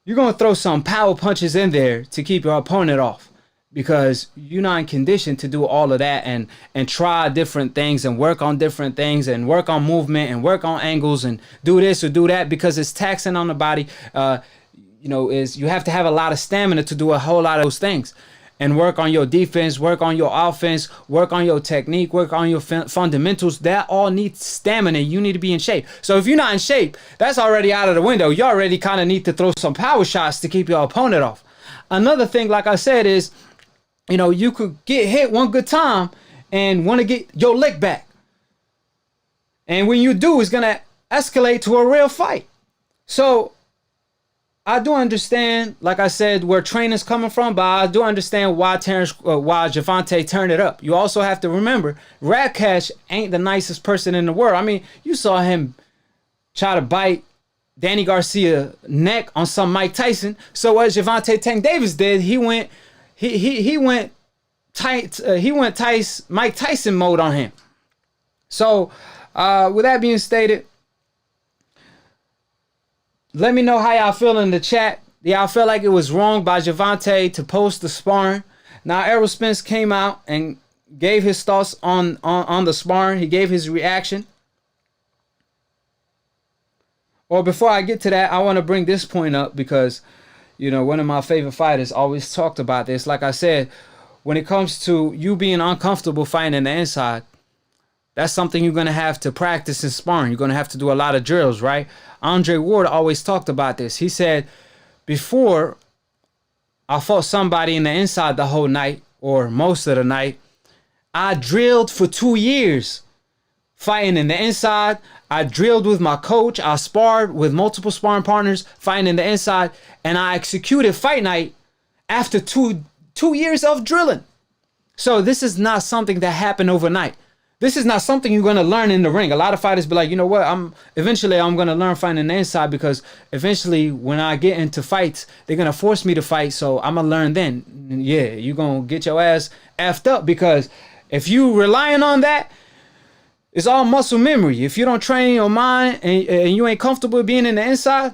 you're going to throw some power punches in there to keep your opponent off, because you're not in condition to do all of that and try different things and work on different things and work on movement and work on angles and do this or do that, because it's taxing on the body. You have to have a lot of stamina to do a whole lot of those things, and work on your defense, work on your offense, work on your technique, work on your fundamentals. That all needs stamina. You need to be in shape. So if you're not in shape, that's already out of the window. You already kind of need to throw some power shots to keep your opponent off. Another thing, like I said, is, you could get hit one good time and want to get your lick back. And when you do, it's going to escalate to a real fight. So I do understand, like I said, where training's coming from, but I do understand why Gervonta turned it up. You also have to remember, Radcash ain't the nicest person in the world. I mean, you saw him try to bite Danny Garcia's neck on some Mike Tyson. So what Gervonta Tank Davis did, he went Mike Tyson mode on him. So with that being stated, let me know how y'all feel in the chat. Y'all feel like it was wrong by Gervonta to post the sparring. Now, Errol Spence came out and gave his thoughts on the sparring. He gave his reaction. Or before I get to that, I want to bring this point up, because, one of my favorite fighters always talked about this. Like I said, when it comes to you being uncomfortable fighting in the inside, that's something you're going to have to practice in sparring. You're going to have to do a lot of drills, right? Andre Ward always talked about this. He said, before I fought somebody in the inside the whole night, or most of the night, I drilled for 2 years fighting in the inside. I drilled with my coach. I sparred with multiple sparring partners fighting in the inside. And I executed fight night after two years of drilling. So this is not something that happened overnight. This is not something you're going to learn in the ring. A lot of fighters be like, you know what? Eventually I'm going to learn fighting in the inside, because eventually when I get into fights, they're going to force me to fight. So I'm going to learn then. And yeah, you're going to get your ass effed up, because if you relying on that, it's all muscle memory. If you don't train your mind and you ain't comfortable being in the inside,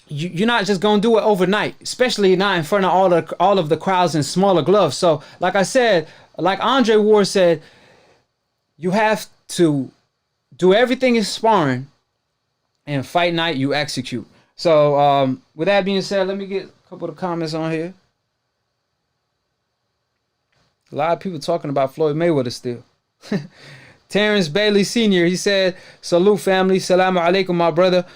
you're not just going to do it overnight, especially not in front of all of the crowds in smaller gloves. So like I said, like Andre Ward said, you have to do everything in sparring, and fight night you execute. So with that being said, let me get a couple of comments on here. A lot of people talking about Floyd Mayweather still. Terrence Bailey Sr., he said, salute family, salamu alaikum my brother.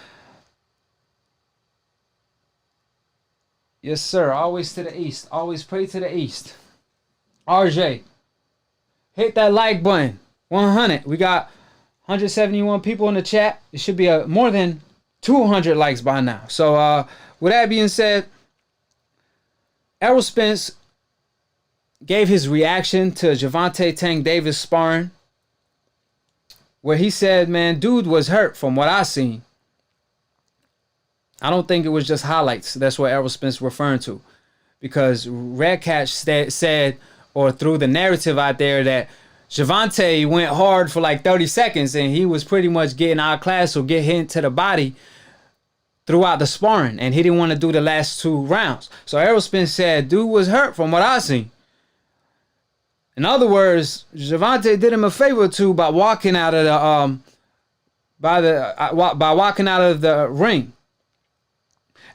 Yes sir, always to the east, always pray to the east. RJ, hit that like button. 100. We got 171 people in the chat. It should be more than 200 likes by now. So with that being said, Errol Spence gave his reaction to Gervonta Tank Davis sparring, where he said, man, dude was hurt from what I seen. I don't think it was just highlights. That's what Errol Spence referring to, because Redcatch said, or threw the narrative out there, that Gervonta went hard for like 30 seconds and he was pretty much getting outclassed or get hit to the body throughout the sparring, and he didn't want to do the last 2 rounds. So Errol Spence said, dude was hurt from what I seen. In other words, Gervonta did him a favor too by walking out of the by walking out of the ring.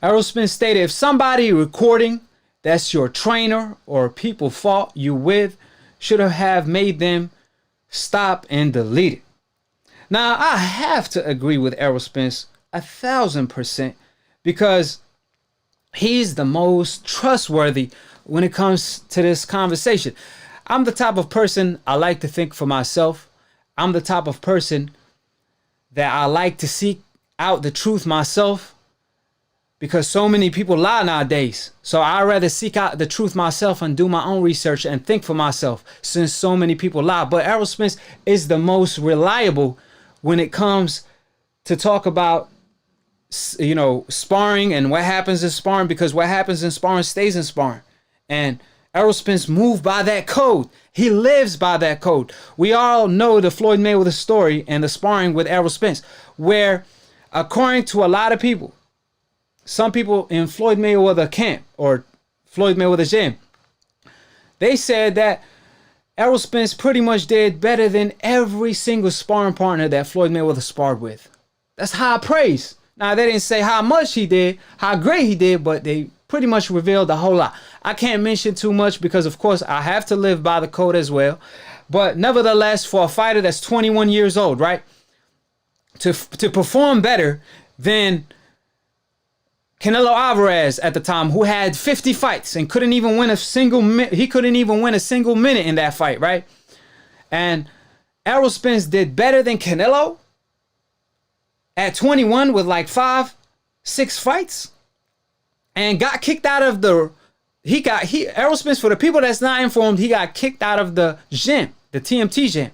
Errol Spence stated, if somebody recording that's your trainer or people fought you with should have made them stop and delete it. Now, I have to agree with Errol Spence 1,000% because he's the most trustworthy when it comes to this conversation. I'm the type of person I like to think for myself. I'm the type of person that I like to seek out the truth myself because so many people lie nowadays. So I'd rather seek out the truth myself and do my own research and think for myself since so many people lie. But Errol Spence is the most reliable when it comes to talk about, you know, sparring and what happens in sparring, because what happens in sparring stays in sparring. And Errol Spence moved by that code. He lives by that code. We all know the Floyd Mayweather story and the sparring with Errol Spence, where according to a lot of people, some people in Floyd Mayweather camp or Floyd Mayweather gym, they said that Errol Spence pretty much did better than every single sparring partner that Floyd Mayweather sparred with. That's high praise. Now, they didn't say how much he did, how great he did, but they pretty much revealed a whole lot. I can't mention too much because, of course, I have to live by the code as well. But nevertheless, for a fighter that's 21 years old, right, to perform better than Canelo Alvarez at the time, who had 50 fights and couldn't even win a single minute. He couldn't even win a single minute in that fight, right? And Errol Spence did better than Canelo at 21 with like 5-6 fights and got kicked out of the, Errol Spence, for the people that's not informed, he got kicked out of the gym, the TMT gym.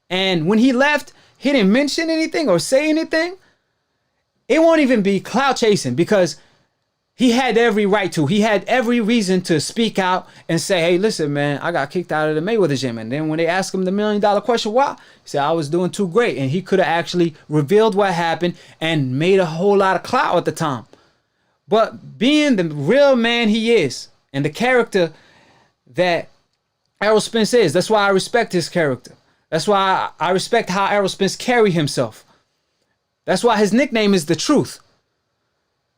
And when he left, he didn't mention anything or say anything. It won't even be clout chasing because he had every right to. He had every reason to speak out and say, hey, listen, man, I got kicked out of the Mayweather gym. And then when they asked him the $1 million question, why? He said, I was doing too great. And he could have actually revealed what happened and made a whole lot of clout at the time. But being the real man he is and the character that Errol Spence is, that's why I respect his character. That's why I respect how Errol Spence carry himself. That's why his nickname is The Truth.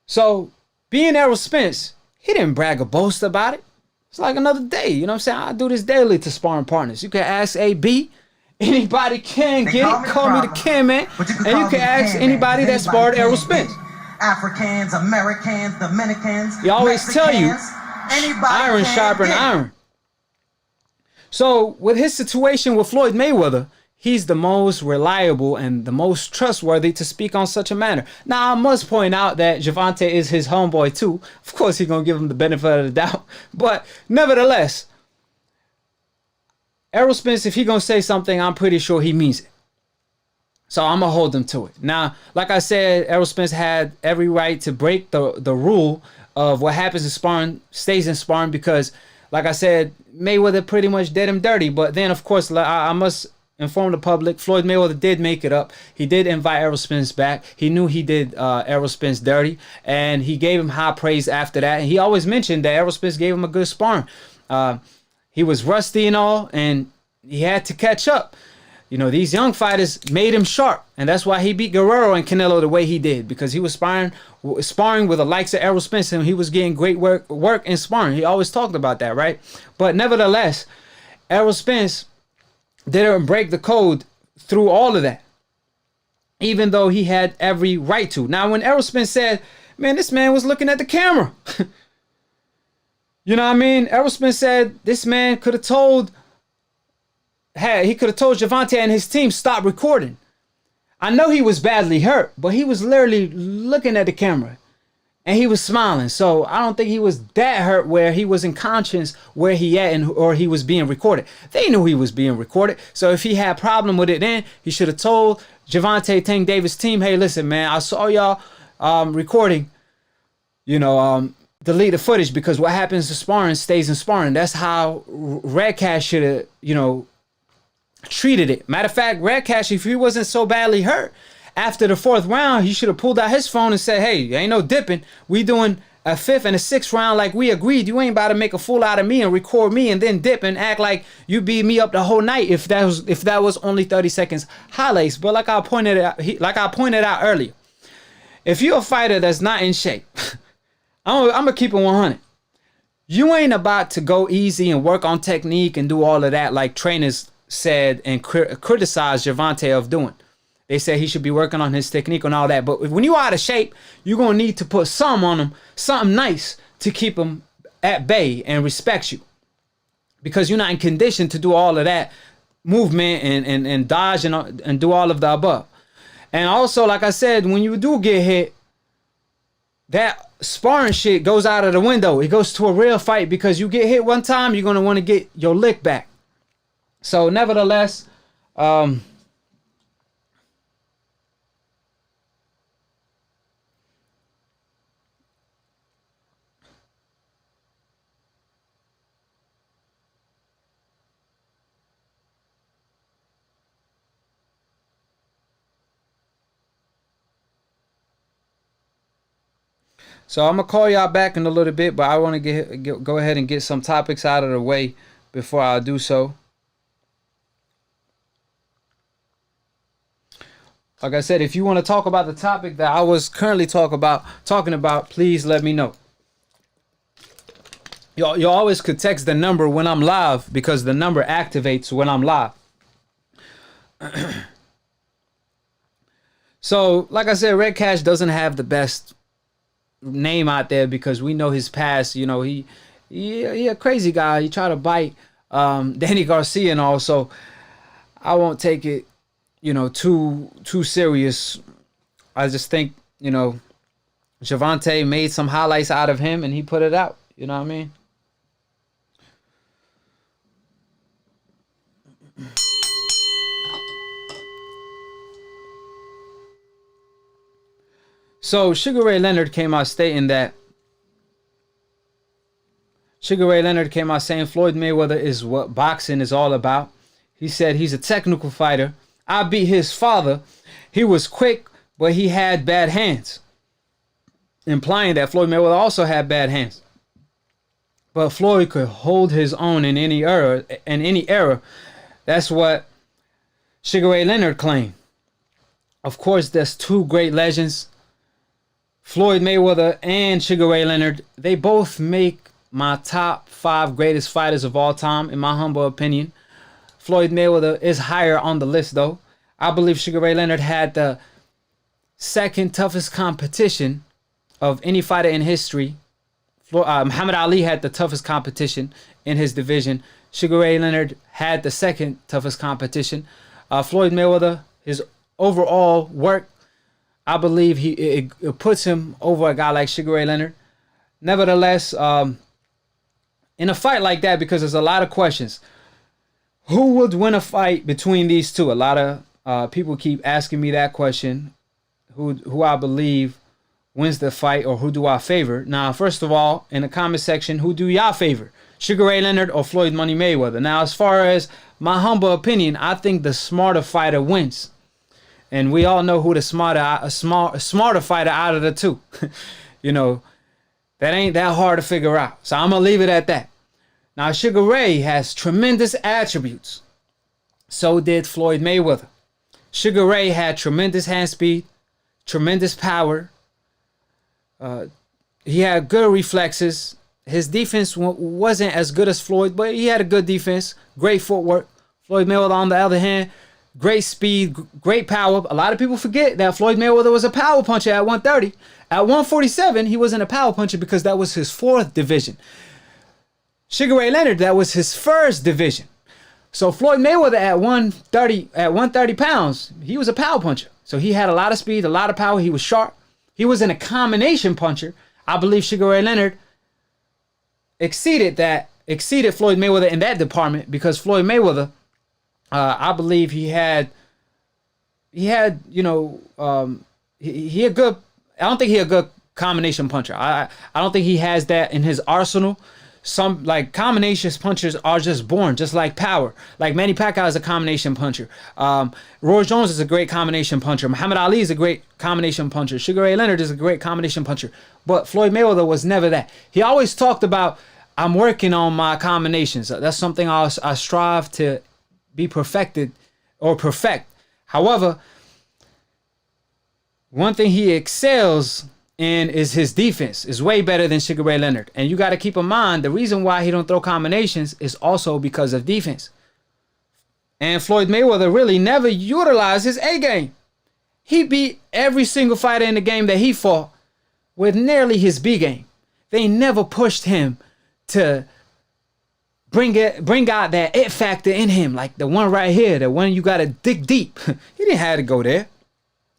So, being Errol Spence, he didn't brag or boast about it. It's like another day. You know what I'm saying? I do this daily to sparring partners. You can ask AB. Anybody can get it. Call me the Can Man. And you can ask anybody that sparred Errol Spence. Africans, Americans, Dominicans. He always tell you, iron sharpen iron. So, with his situation with Floyd Mayweather, he's the most reliable and the most trustworthy to speak on such a matter. Now, I must point out that Deontay is his homeboy too. Of course, he's going to give him the benefit of the doubt. But nevertheless, Errol Spence, if he's going to say something, I'm pretty sure he means it. So I'm going to hold him to it. Now, like I said, Errol Spence had every right to break the rule of what happens in sparring stays in sparring because, like I said, Mayweather pretty much did him dirty. But then, of course, I must inform the public, Floyd Mayweather did make it up. He did invite Errol Spence back. He knew he did Errol Spence dirty, and he gave him high praise after that. And he always mentioned that Errol Spence gave him a good sparring. He was rusty and all, and he had to catch up. You know, these young fighters made him sharp, and that's why he beat Guerrero and Canelo the way he did, because he was sparring with the likes of Errol Spence, and he was getting great work in sparring. He always talked about that, right? But nevertheless, Errol Spence didn't break the code through all of that, even though he had every right to. Now, when Errol Spence said, man, this man was looking at the camera. You know what I mean? Errol Spence said this man could have told Deontay and his team stop recording. I know he was badly hurt, but he was literally looking at the camera and he was smiling. So I don't think he was that hurt where he was in conscience where he at or he was being recorded. They knew he was being recorded. So if he had a problem with it then, he should have told Gervonta Tank Davis' team, hey, listen, man, I saw y'all recording, delete the footage because what happens to sparring stays in sparring. That's how Red Cash should have, treated it. Matter of fact, Red Cash, if he wasn't so badly hurt, after the 4th round, he should have pulled out his phone and said, hey, ain't no dipping. We doing a 5th and a 6th round like we agreed. You ain't about to make a fool out of me and record me and then dip and act like you beat me up the whole night if that was only 30 seconds highlights. But like I pointed out earlier, if you're a fighter that's not in shape, I'm gonna keep it 100. You ain't about to go easy and work on technique and do all of that like trainers said and criticized Gervonta of doing. They said he should be working on his technique and all that. But when you out of shape, you're going to need to put some on him, something nice to keep him at bay and respect you. Because you're not in condition to do all of that movement and dodge and do all of the above. And also, like I said, when you do get hit, that sparring shit goes out of the window. It goes to a real fight because you get hit one time, you're going to want to get your lick back. So, nevertheless, so I'm going to call y'all back in a little bit, but I want to go ahead and get some topics out of the way before I do so. Like I said, if you want to talk about the topic that I was currently talking about, please let me know. You always could text the number when I'm live because the number activates when I'm live. So, like I said, Red Cash doesn't have the best name out there because we know his past. You know, he a crazy guy. He tried to bite Danny Garcia and all. So I won't take it, too serious. I just think, Gervonta made some highlights out of him and he put it out. You know what I mean? So Sugar Ray Leonard came out stating that saying Floyd Mayweather is what boxing is all about. He said he's a technical fighter. I beat his father. He was quick, but he had bad hands. Implying that Floyd Mayweather also had bad hands. But Floyd could hold his own in any era. That's what Sugar Ray Leonard claimed. Of course, there's two great legends, Floyd Mayweather and Sugar Ray Leonard. They both make my top 5 greatest fighters of all time, in my humble opinion. Floyd Mayweather is higher on the list, though. I believe Sugar Ray Leonard had the second toughest competition of any fighter in history. Muhammad Ali had the toughest competition in his division. Sugar Ray Leonard had the second toughest competition. Floyd Mayweather, his overall work, I believe it puts him over a guy like Sugar Ray Leonard. Nevertheless, in a fight like that, because there's a lot of questions, who would win a fight between these two? A lot of people keep asking me that question. Who I believe wins the fight, or who do I favor? Now, first of all, in the comment section, who do y'all favor? Sugar Ray Leonard or Floyd Money Mayweather? Now, as far as my humble opinion, I think the smarter fighter wins. And we all know who the smarter fighter out of the two. That ain't that hard to figure out. So I'm going to leave it at that. Now, Sugar Ray has tremendous attributes. So did Floyd Mayweather. Sugar Ray had tremendous hand speed, tremendous power. He had good reflexes. His defense wasn't as good as Floyd, but he had a good defense. Great footwork. Floyd Mayweather, on the other hand, great speed, great power. A lot of people forget that Floyd Mayweather was a power puncher at 130. At 147, he wasn't a power puncher because that was his 4th division. Sugar Ray Leonard, that was his 1st division. So Floyd Mayweather at 130 pounds, he was a power puncher. So he had a lot of speed, a lot of power. He was sharp. He wasn't a combination puncher. I believe Sugar Ray Leonard exceeded Floyd Mayweather in that department because Floyd Mayweather, I believe he had a good. I don't think he a good combination puncher. I don't think he has that in his arsenal. Some like combination punchers are just born, just like power. Like Manny Pacquiao is a combination puncher. Roy Jones is a great combination puncher. Muhammad Ali is a great combination puncher. Sugar Ray Leonard is a great combination puncher. But Floyd Mayweather was never that. He always talked about, I'm working on my combinations. That's something I strive to be perfected or perfect. However, one thing he excels in is his defense. Is way better than Sugar Ray Leonard. And you got to keep in mind, the reason why he don't throw combinations is also because of defense. And Floyd Mayweather really never utilized his A game. He beat every single fighter in the game that he fought with nearly his B game. They never pushed him to bring out that it factor in him, like the one right here, the one you got to dig deep. He didn't have to go there.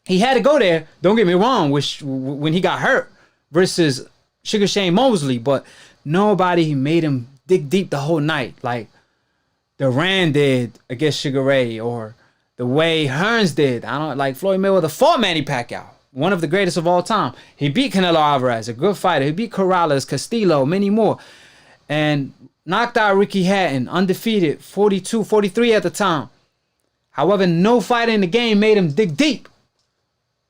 He had to go there, don't get me wrong, when he got hurt versus Sugar Shane Mosley, but nobody made him dig deep the whole night like Duran did against Sugar Ray or the way Hearns did. I don't like Floyd Mayweather fought Manny Pacquiao, one of the greatest of all time. He beat Canelo Alvarez, a good fighter. He beat Corrales, Castillo, many more, and knocked out Ricky Hatton, undefeated, 42, 43 at the time. However, no fighter in the game made him dig deep.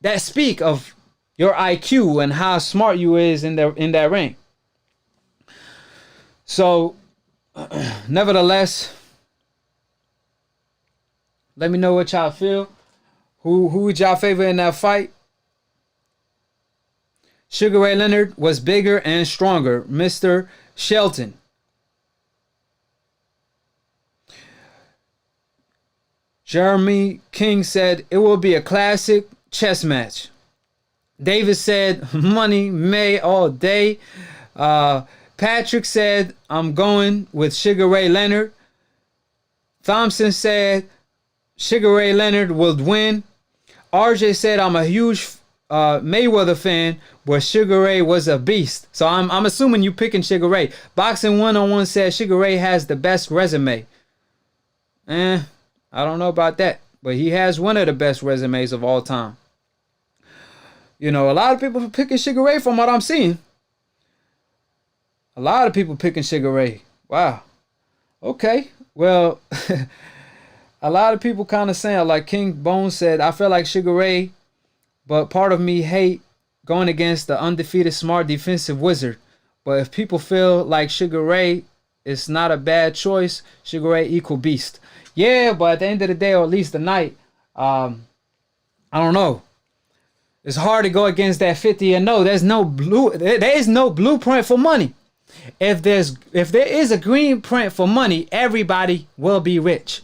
That speak of your IQ and how smart you is in that ring. So, nevertheless, let me know what y'all feel. Who would y'all favor in that fight? Sugar Ray Leonard was bigger and stronger. Mr. Shelton. Jeremy King said it will be a classic chess match. David said money May all day. Patrick said I'm going with Sugar Ray Leonard. Thompson said Sugar Ray Leonard will win. RJ said I'm a huge Mayweather fan, but Sugar Ray was a beast. So I'm assuming you picking Sugar Ray. Boxing 101 said Sugar Ray has the best resume. I don't know about that, but he has one of the best resumes of all time. You know, a lot of people are picking Sugar Ray from what I'm seeing. A lot of people picking Sugar Ray. Wow. Okay. Well, a lot of people kind of saying, like King Bones said, I feel like Sugar Ray, but part of me hate going against the undefeated smart defensive wizard. But if people feel like Sugar Ray is not a bad choice, Sugar Ray equal beast. Yeah, but at the end of the day, or at least the night, I don't know. It's hard to go against that 50-0. There is no blueprint for money. If there is a green print for money, everybody will be rich.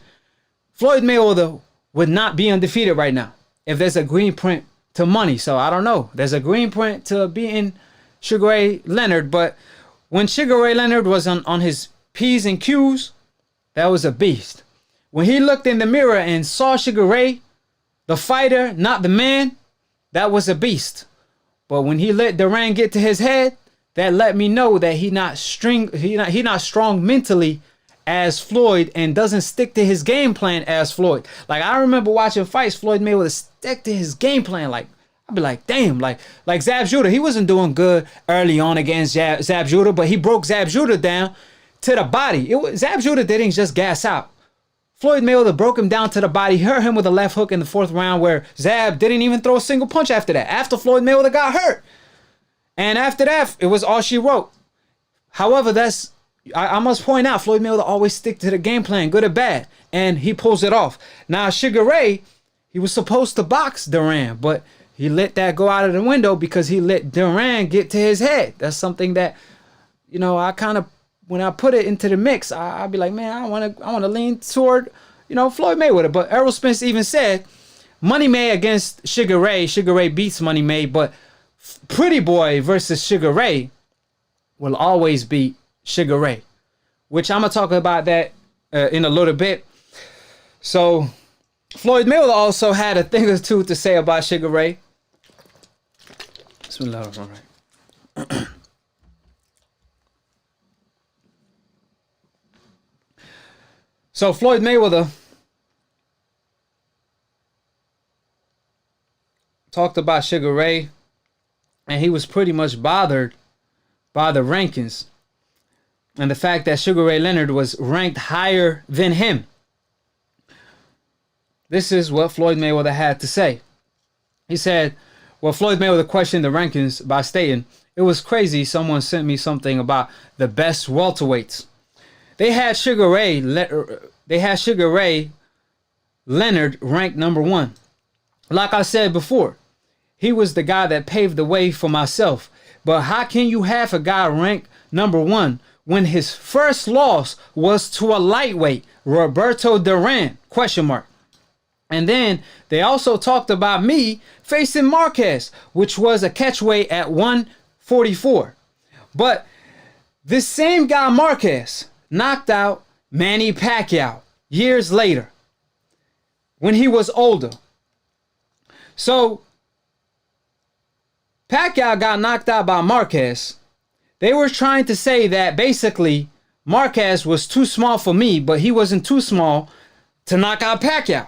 Floyd Mayweather would not be undefeated right now if there's a green print to money. So I don't know. There's a green print to beating Sugar Ray Leonard, but when Sugar Ray Leonard was on his P's and Q's, that was a beast. When he looked in the mirror and saw Sugar Ray, the fighter, not the man, that was a beast. But when he let Duran get to his head, that let me know that he not strong mentally as Floyd and doesn't stick to his game plan as Floyd. Like I remember watching fights, Floyd Mayweather stick to his game plan. Like I'd be like, damn, like Zab Judah, he wasn't doing good early on against Zab Judah, but he broke Zab Judah down to the body. Zab Judah didn't just gas out. Floyd Mayweather broke him down to the body, hurt him with a left hook in the 4th round where Zab didn't even throw a single punch after that, after Floyd Mayweather got hurt. And after that, it was all she wrote. However, I must point out, Floyd Mayweather always stick to the game plan, good or bad, and he pulls it off. Now, Sugar Ray, he was supposed to box Duran, but he let that go out of the window because he let Duran get to his head. That's something that, you know, I kind of, when I put it into the mix, I'd be like, man, I want to lean toward, you know, Floyd Mayweather. But Errol Spence even said, Money May against Sugar Ray. Sugar Ray beats Money May, but Pretty Boy versus Sugar Ray will always beat Sugar Ray, which I'm gonna talk about that in a little bit. So Floyd Mayweather also had a thing or two to say about Sugar Ray. Bismillah, all right. So Floyd Mayweather talked about Sugar Ray, and he was pretty much bothered by the rankings and the fact that Sugar Ray Leonard was ranked higher than him. This is what Floyd Mayweather had to say. He said, well, Floyd Mayweather questioned the rankings by stating, it was crazy someone sent me something about the best welterweights. They had Sugar Ray Leonard ranked number 1. Like I said before, he was the guy that paved the way for myself. But how can you have a guy ranked number 1 when his first loss was to a lightweight, Roberto Duran, ? And then they also talked about me facing Marquez, which was a catchweight at 144. But this same guy Marquez knocked out Manny Pacquiao years later when he was older. So Pacquiao got knocked out by Marquez. They were trying to say that basically Marquez was too small for me, but he wasn't too small to knock out Pacquiao.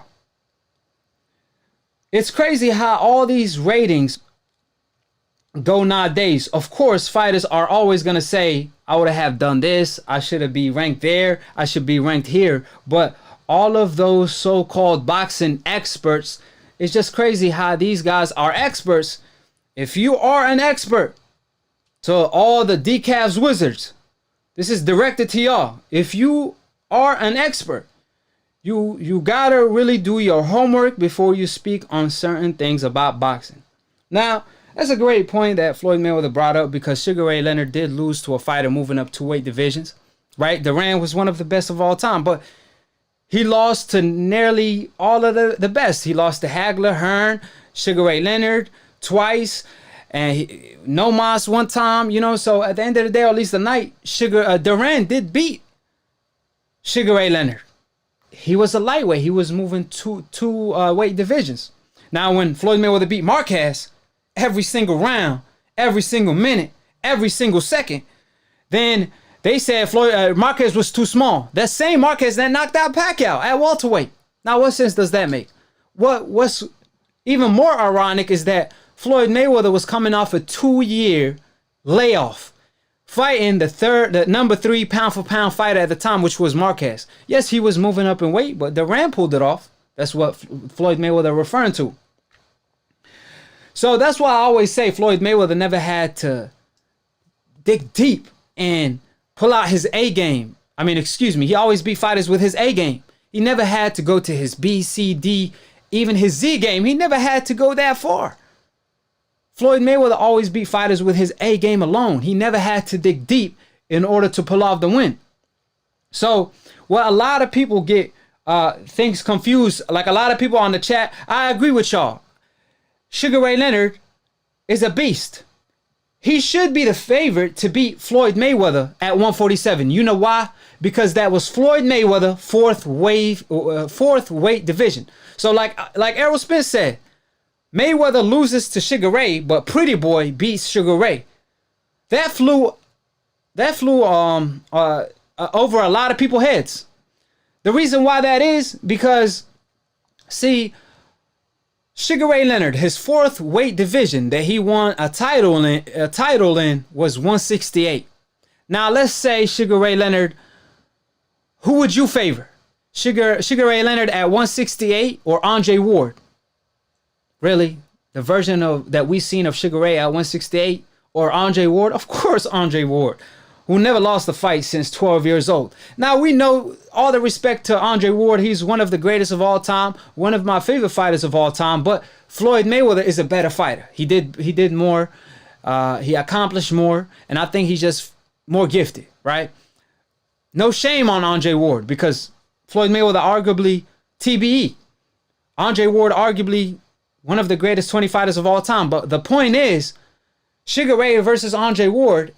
It's crazy how all these ratings go nowadays. Of course, fighters are always going to say, I would have done this, I should have been ranked there, I should be ranked here. But all of those so-called boxing experts, it's just crazy how these guys are experts. If you are an expert, to all the decaf wizards, this is directed to y'all. If you are an expert, you gotta really do your homework before you speak on certain things about boxing. Now, that's a great point that Floyd Mayweather brought up, because Sugar Ray Leonard did lose to a fighter moving up 2 weight divisions, right? Duran was one of the best of all time, but he lost to nearly all of the best. He lost to Hagler, Hearn, Sugar Ray Leonard twice, and Nomas one time, you know. So at the end of the day, or at least the night, Duran did beat Sugar Ray Leonard. He was a lightweight. He was moving two weight divisions. Now, when Floyd Mayweather beat Marquez, every single round, every single minute, every single second, then they said Marquez was too small. That same Marquez that knocked out Pacquiao at welterweight. Now, what sense does that make? What's even more ironic is that Floyd Mayweather was coming off a 2-year layoff, fighting the number 3 pound for pound fighter at the time, which was Marquez. Yes, he was moving up in weight, but Duran pulled it off. That's what Floyd Mayweather referring to. So that's why I always say Floyd Mayweather never had to dig deep and pull out his A game. He always beat fighters with his A game. He never had to go to his B, C, D, even his Z game. He never had to go that far. Floyd Mayweather always beat fighters with his A game alone. He never had to dig deep in order to pull off the win. So what a lot of people get things confused, like a lot of people on the chat, I agree with y'all. Sugar Ray Leonard is a beast. He should be the favorite to beat Floyd Mayweather at 147. You know why? Because that was Floyd Mayweather fourth weight division. So like Errol Spence said, Mayweather loses to Sugar Ray, but Pretty Boy beats Sugar Ray. That flew over a lot of people's heads. The reason why that is because, see, Sugar Ray Leonard, his 4th weight division that he won a title in was 168. Now let's say Sugar Ray Leonard, who would you favor? Sugar Ray Leonard at 168 or Andre Ward? Really? The version that we've seen of Sugar Ray at 168 or Andre Ward? Of course Andre Ward, who never lost a fight since 12 years old. Now, we know, all the respect to Andre Ward, he's one of the greatest of all time, one of my favorite fighters of all time, but Floyd Mayweather is a better fighter. He did more, he accomplished more, and I think he's just more gifted, right? No shame on Andre Ward, because Floyd Mayweather arguably TBE. Andre Ward arguably one of the greatest 20 fighters of all time. But the point is, Sugar Ray versus Andre Ward,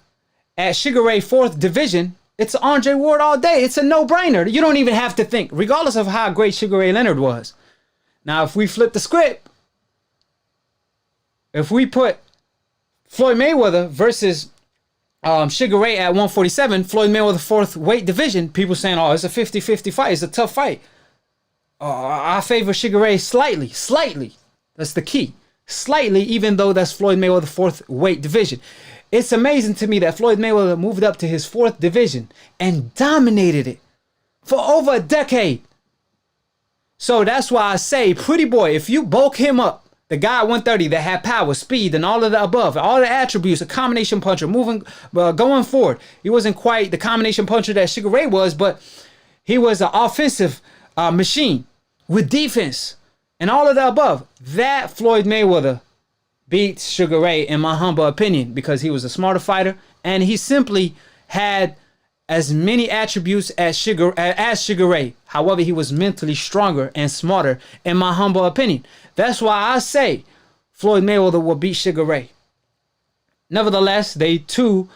at Sugar Ray 4th division, it's Andre Ward all day. It's a no-brainer. You don't even have to think, regardless of how great Sugar Ray Leonard was. Now, if we flip the script, if we put Floyd Mayweather versus Sugar Ray at 147, Floyd Mayweather 4th weight division, people saying, oh, it's a 50-50 fight. It's a tough fight. I favor Sugar Ray slightly. That's the key. Slightly, even though that's Floyd Mayweather 4th weight division. It's amazing to me that Floyd Mayweather moved up to his 4th division and dominated it for over a decade. So that's why I say, Pretty Boy, if you bulk him up, the guy at 130 that had power, speed, and all of the above, all the attributes, a combination puncher, going forward. He wasn't quite the combination puncher that Sugar Ray was, but he was an offensive machine with defense and all of the above. That Floyd Mayweather beat Sugar Ray in my humble opinion because he was a smarter fighter and he simply had as many attributes as Sugar Ray. However, he was mentally stronger and smarter in my humble opinion. That's why I say Floyd Mayweather will beat Sugar Ray. Nevertheless, they two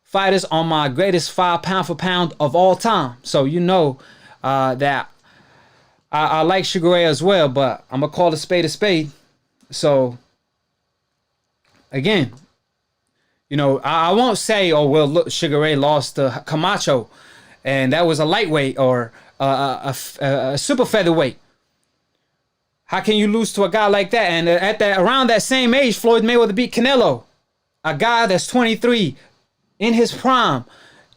fighters on my greatest 5 pound for pound of all time. So you know that I like Sugar Ray as well, but I'm going to call a spade a spade. So, again, you know, I won't say, oh, well, look, Sugar Ray lost to Camacho, and that was a lightweight or a super featherweight. How can you lose to a guy like that? And around that same age, Floyd Mayweather beat Canelo, a guy that's 23, in his prime.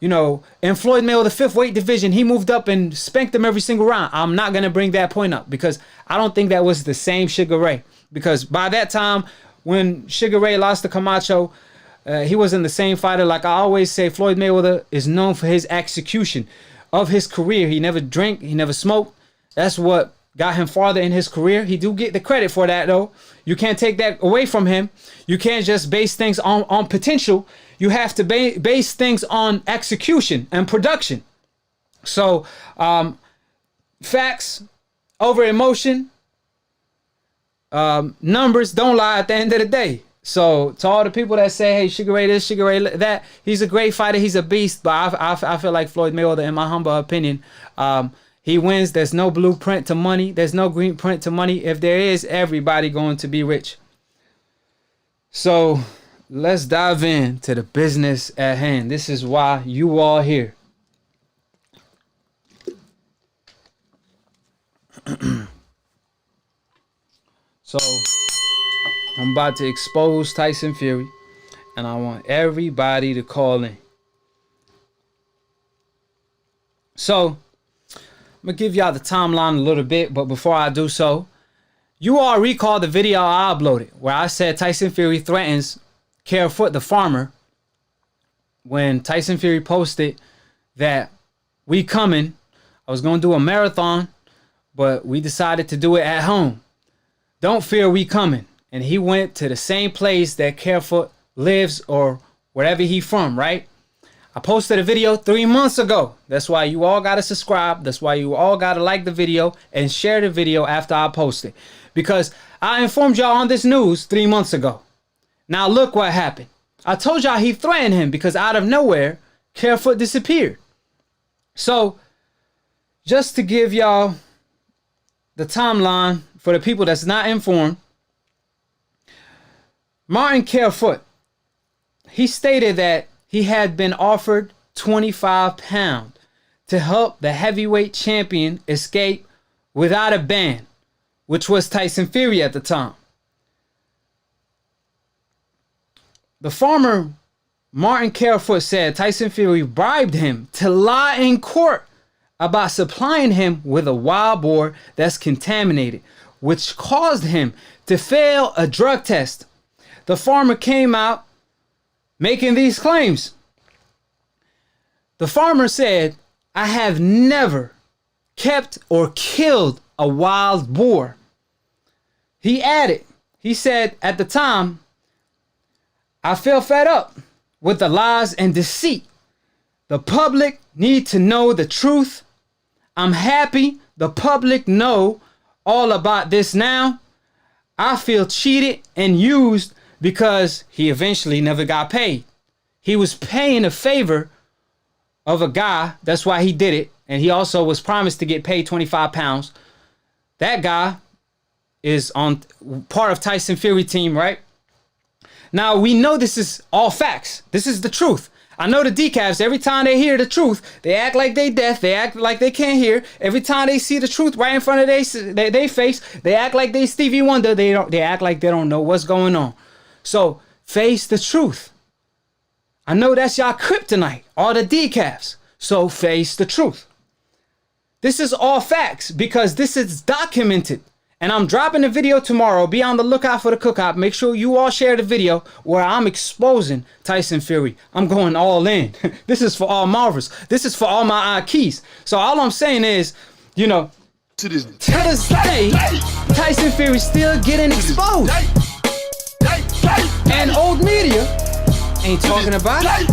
You know, in Floyd Mayweather, fifth weight division, he moved up and spanked him every single round. I'm not going to bring that point up because I don't think that was the same Sugar Ray. Because by that time, when Sugar Ray lost to Camacho, he wasn't the same fighter. Like I always say, Floyd Mayweather is known for his execution of his career. He never drank, he never smoked. That's what got him farther in his career. He do get the credit for that, though. You can't take that away from him. You can't just base things on potential. You have to base things on execution and production. So, facts over emotion. Numbers don't lie at the end of the day. So, to all the people that say, hey, Sugar Ray this, Sugar Ray that, he's a great fighter, he's a beast. But I feel like Floyd Mayweather, in my humble opinion, he wins. There's no blueprint to money. There's no green print to money. If there is, everybody going to be rich. So, let's dive into the business at hand. This is why you all here. So, I'm about to expose Tyson Fury, and I want everybody to call in. So, I'm going to give y'all the timeline a little bit, but before I do so, you all recall the video I uploaded where I said Tyson Fury threatens Carefoot, the farmer, when Tyson Fury posted that we coming. I was going to do a marathon, but we decided to do it at home. Don't fear, we coming. And he went to the same place that Carefoot lives or wherever he from, right? I posted a video 3 months ago. That's why you all got to subscribe. That's why you all got to like the video and share the video after I post it. Because I informed y'all on this news 3 months ago. Now look what happened. I told y'all he threatened him because out of nowhere, Carefoot disappeared. So, just to give y'all the timeline for the people that's not informed, Martin Carefoot, he stated that he had been offered 25 pounds to help the heavyweight champion escape without a ban, which was Tyson Fury at the time. The farmer, Martin Carefoot, said Tyson Fury bribed him to lie in court about supplying him with a wild boar that's contaminated, which caused him to fail a drug test. The farmer came out making these claims. The farmer said, I have never kept or killed a wild boar. He added, he said, at the time, I feel fed up with the lies and deceit. The public need to know the truth. I'm happy the public know all about this now. I feel cheated and used because he eventually never got paid. He was paying a favor of a guy. That's why he did it. And he also was promised to get paid 25 pounds. That guy is on part of Tyson Fury team, right? Now, we know this is all facts. This is the truth. I know the decafs, every time they hear the truth, they act like they deaf. They act like they can't hear. Every time they see the truth right in front of their face, they act like they Stevie Wonder. They act like they don't know what's going on. So, face the truth. I know that's y'all kryptonite, all the decafs. So, face the truth. This is all facts because this is documented. And I'm dropping the video tomorrow. Be on the lookout for the cookout. Make sure you all share the video where I'm exposing Tyson Fury. I'm going all in. This is for all Marvels. This is for all my Akhis. So all I'm saying is, you know, to this day, Tyson Fury still getting exposed. And old media ain't talking about it.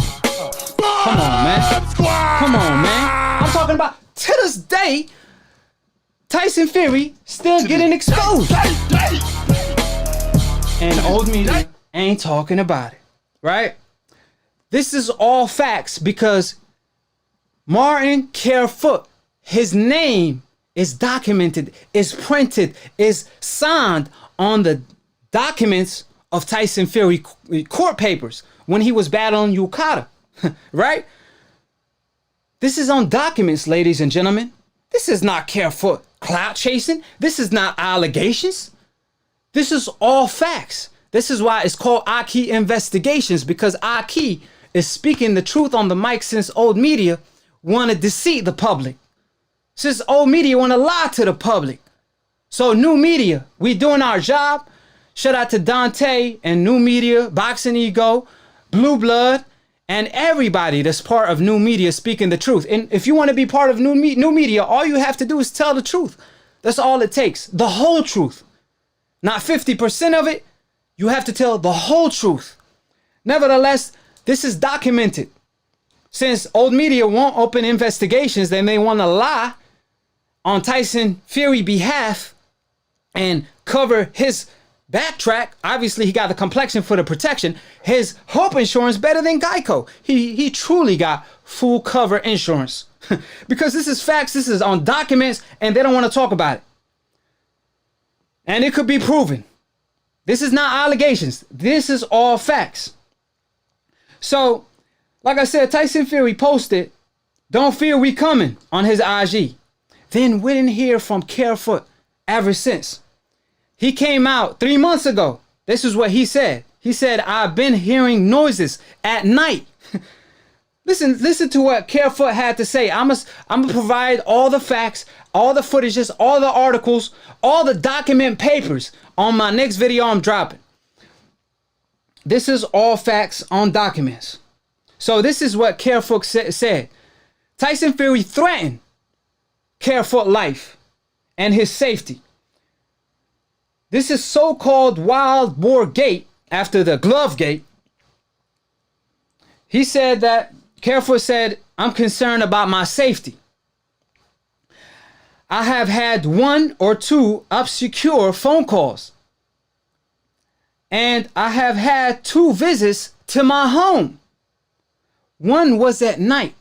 Come on, man. Come on, man. I'm talking about, to this day, Tyson Fury still getting exposed. And old media ain't talking about it, right? This is all facts because Martin Carefoot, his name is documented, is printed, is signed on the documents of Tyson Fury court papers when he was battling UKAD, right? This is on documents, ladies and gentlemen. This is not Carefoot clout chasing. This is not allegations. This is all facts. This is why it's called Akhi Investigations, because Akhi is speaking the truth on the mic since old media want to deceive the public. Since old media want to lie to the public. So new media, we doing our job. Shout out to Deontay and new media, Boxing Ego, Blue Blood, and everybody that's part of new media speaking the truth. And if you want to be part of new media, all you have to do is tell the truth. That's all it takes. The whole truth. Not 50% of it. You have to tell the whole truth. Nevertheless, this is documented. Since old media won't open investigations, then they want to lie on Tyson Fury behalf and cover his backtrack. Obviously, he got the complexion for the protection. His health insurance better than Geico. He truly got full cover insurance. Because this is facts, this is on documents, and they don't want to talk about it. And it could be proven. This is not allegations. This is all facts. So, like I said, Tyson Fury posted, "Don't fear, we coming," on his IG. Then we didn't hear from Carefoot ever since. He came out 3 months ago. This is what he said. He said, "I've been hearing noises at night." Listen to what Carefoot had to say. I'm gonna provide all the facts, all the footages, all the articles, all the document papers on my next video I'm dropping. This is all facts on documents. So this is what Carefoot said. Tyson Fury threatened Carefoot life and his safety. This is so-called Wild Boar Gate after the Glove Gate. He said that Carefoot said, "I'm concerned about my safety. I have had 1 or 2 obscure phone calls. And I have had 2 visits to my home. One was at night.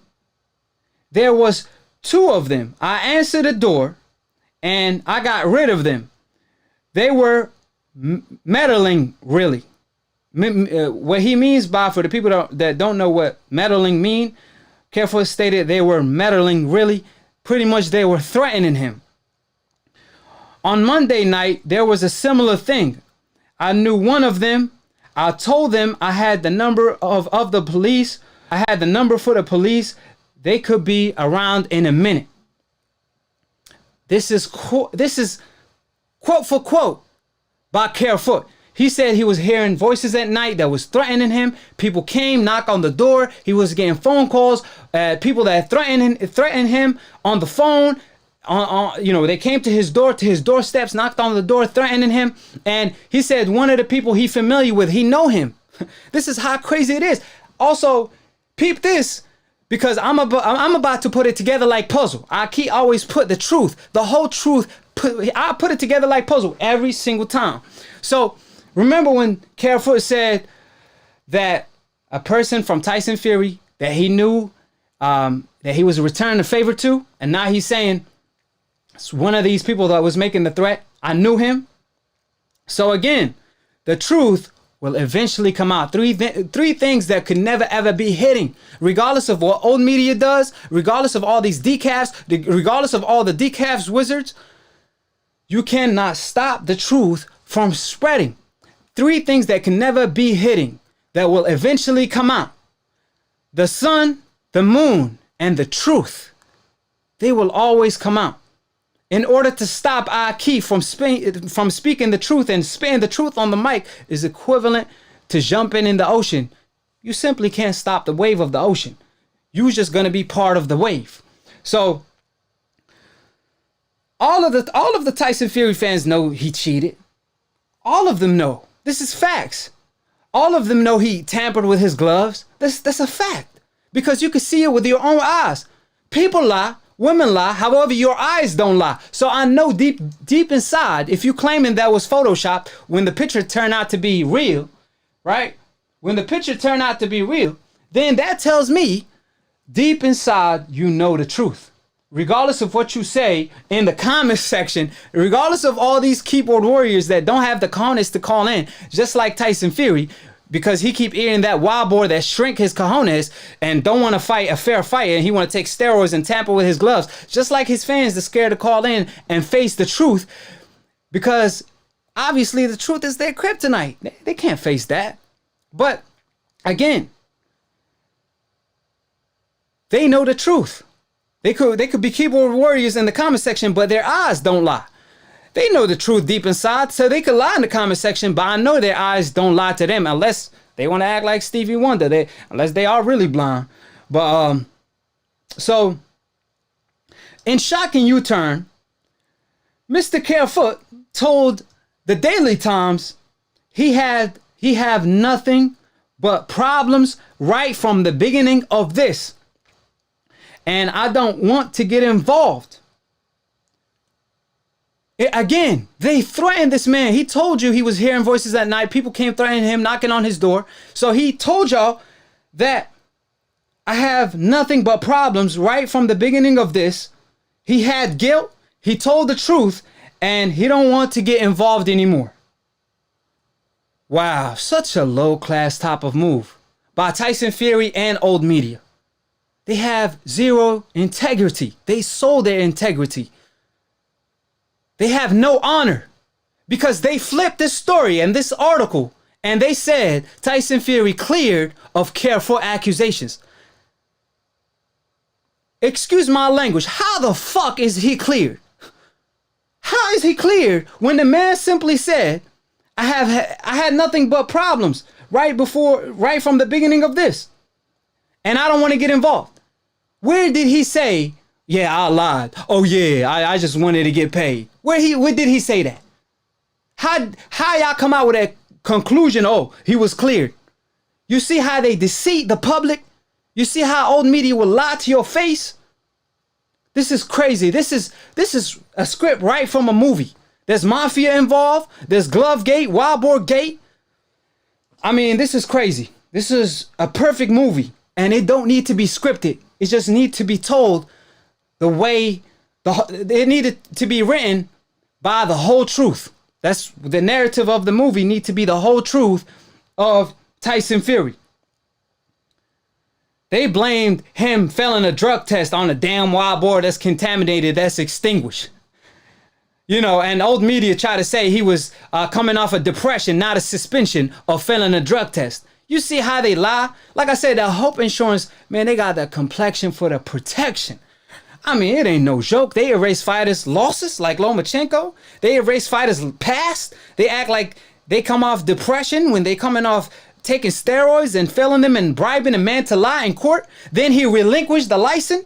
There was 2 of them. I answered the door and I got rid of them. They were meddling, really." What he means by, for the people that don't know what meddling mean, Carefoot stated they were meddling, really. Pretty much they were threatening him. On Monday night, there was a similar thing. I knew one of them. I told them I had the number of the police. I had the number for the police. They could be around in a minute. This is quote for quote by Carefoot. He said he was hearing voices at night that was threatening him. People came, knock on the door. He was getting phone calls. People that threatened him on the phone. They came to his doorsteps, knocked on the door, threatening him. And he said one of the people he familiar with, he know him. This is how crazy it is. Also, peep this, because I'm about to put it together like puzzle. Akhi always put the truth, the whole truth. I put it together like puzzle every single time. So remember when Carefoot said that a person from Tyson Fury that he knew, that he was returning a favor to, and now he's saying it's one of these people that was making the threat, I knew him. So again, the truth will eventually come out. Three things that could never ever be hidden, regardless of what old media does, regardless of all these decafs, regardless of all the decafs wizards. You cannot stop the truth from spreading. 3 things that can never be hidden that will eventually come out. The sun, the moon, and the truth. They will always come out. In order to stop Akhi from speaking the truth and spitting the truth on the mic is equivalent to jumping in the ocean. You simply can't stop the wave of the ocean. You're just going to be part of the wave. So all of the Tyson Fury fans know he cheated. All of them know. This is facts. All of them know he tampered with his gloves. That's a fact. Because you can see it with your own eyes. People lie, women lie, however, your eyes don't lie. So I know deep inside, if you claiming that was Photoshopped, when the picture turned out to be real, right? When the picture turned out to be real, then that tells me deep inside you know the truth. Regardless of what you say in the comment section, regardless of all these keyboard warriors that don't have the cojones to call in, just like Tyson Fury, because he keep hearing that wild boar that shrink his cojones and don't want to fight a fair fight, and he want to take steroids and tamper with his gloves, just like his fans are scared to call in and face the truth, because obviously the truth is their kryptonite. They can't face that. But again, they know the truth. They could be keyboard warriors in the comment section, but their eyes don't lie. They know the truth deep inside, so they could lie in the comment section, but I know their eyes don't lie to them unless they want to act like Stevie Wonder, unless they are really blind. But so in shocking U-turn, Mr. Carefoot told the Daily Times he have nothing but problems right from the beginning of this. And I don't want to get involved. Again, they threatened this man. He told you he was hearing voices at night. People came threatening him, knocking on his door. So he told y'all that I have nothing but problems right from the beginning of this. He had guilt. He told the truth, and he don't want to get involved anymore. Wow, such a low-class type of move by Tyson Fury and old media. They have zero integrity. They sold their integrity. They have no honor because they flipped this story and this article and they said Tyson Fury cleared of Carefoot accusations. Excuse my language. How the fuck is he cleared? How is he cleared when the man simply said, I had nothing but problems right from the beginning of this, and I don't want to get involved? Where did he say, yeah, I lied? Oh yeah, I just wanted to get paid. Where did he say that? How y'all come out with that conclusion? Oh, he was cleared. You see how they deceive the public? You see how old media will lie to your face? This is crazy. This is a script right from a movie. There's mafia involved. There's Glove Gate, Wild Boar Gate. I mean, this is crazy. This is a perfect movie, and it don't need to be scripted. It just needs to be told the way it needed to be written by the whole truth. That's the narrative of the movie. Need to be the whole truth of Tyson Fury. They blamed him failing a drug test on a damn wild boar that's contaminated, that's extinguished. You know, and old media try to say he was coming off a depression, not a suspension of failing a drug test. You see how they lie? Like I said, the Hope Insurance, man, they got the complexion for the protection. I mean, it ain't no joke. They erase fighters' losses like Lomachenko. They erase fighters' past. They act like they come off depression when they coming off taking steroids and failing them and bribing a man to lie in court. Then he relinquished the license.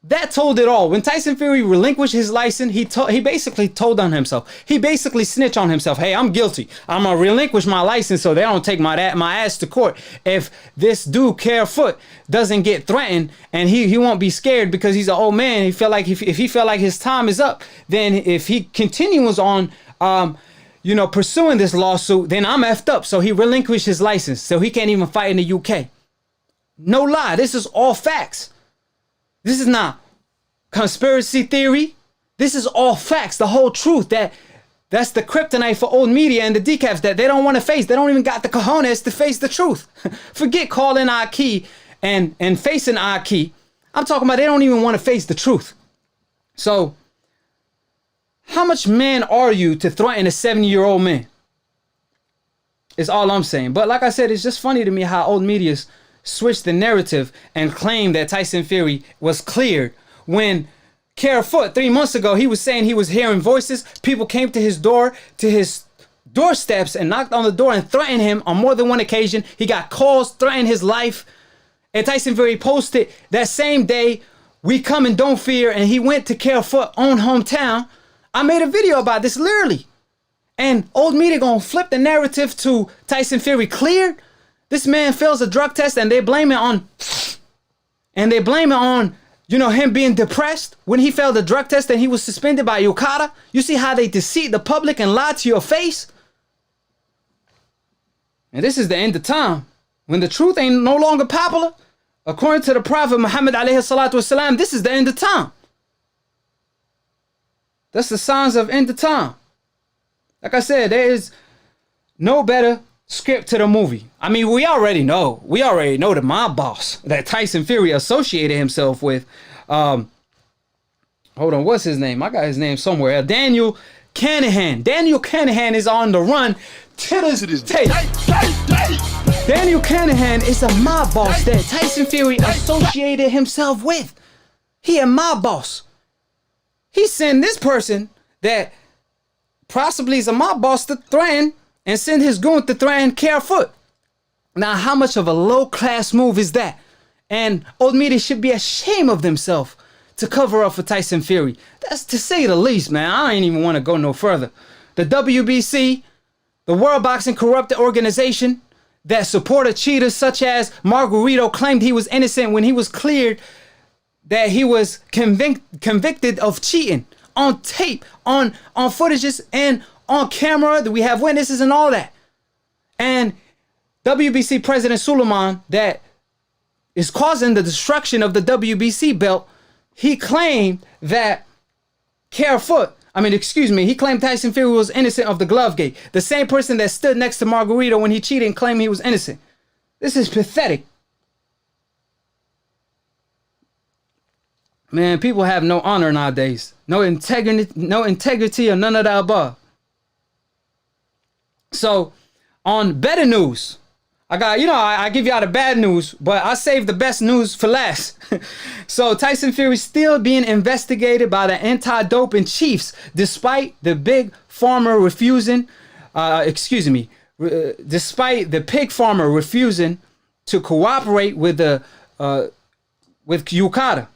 That told it all. When Tyson Fury relinquished his license, he basically told on himself. He basically snitched on himself. Hey, I'm guilty. I'm going to relinquish my license so they don't take my ass to court. If this dude, Carefoot, doesn't get threatened and he won't be scared because he's an old man, he feel like if he feel like his time is up, then if he continues on pursuing this lawsuit, then I'm effed up. So he relinquished his license. So he can't even fight in the UK. No lie. This is all facts. This is not conspiracy theory. This is all facts, the whole truth. That's the kryptonite for old media and the decaps that they don't want to face. They don't even got the cojones to face the truth. Forget calling Akhi and facing Akhi. I'm talking about they don't even want to face the truth. So, how much man are you to threaten a 70-year-old man? Is all I'm saying. But like I said, it's just funny to me how old media's switch the narrative and claim that Tyson Fury was cleared when Carefoot 3 months ago, he was saying he was hearing voices. People came to his doorsteps and knocked on the door and threatened him on more than one occasion. He got calls threatening his life. And Tyson Fury posted that same day, we come and don't fear. And he went to Carefoot own hometown. I made a video about this literally. And old media gonna flip the narrative to Tyson Fury cleared. This man fails a drug test and they blame it on, you know, him being depressed when he failed the drug test and he was suspended by UKAD. You see how they deceive the public and lie to your face? And this is the end of time. When the truth ain't no longer popular, according to the Prophet Muhammad alayhi salatu wasalam, this is the end of time. That's the signs of end of time. Like I said, there is no better script to the movie. I mean, we already know the mob boss that Tyson Fury associated himself with. Hold on, what's his name? I got his name somewhere. Daniel Canahan. Daniel Canahan is on the run to this day. Daniel Canahan is a mob boss that Tyson Fury associated himself with. He a mob boss. He sent this person that possibly is a mob boss to threaten and send his goon to threaten Carefoot. Now, how much of a low-class move is that? And old media should be ashamed of themselves to cover up for Tyson Fury. That's to say the least, man. I ain't even want to go no further. The WBC, the World Boxing Corrupted Organization that supported cheaters such as Margarito, claimed he was innocent when he was cleared that he was convicted of cheating on tape, on footages, and on camera. That we have witnesses and all that. And WBC President Suleiman, that is causing the destruction of the WBC belt, he claimed that he claimed Tyson Fury was innocent of the glove gate. The same person that stood next to Margarito when he cheated and claimed he was innocent. This is pathetic. Man, people have no honor nowadays. No integrity or none of the above. So, on better news, I give y'all the bad news, but I saved the best news for last. So, Tyson Fury still being investigated by the anti-doping chiefs, despite the big farmer refusing, despite the pig farmer refusing to cooperate with UKAD.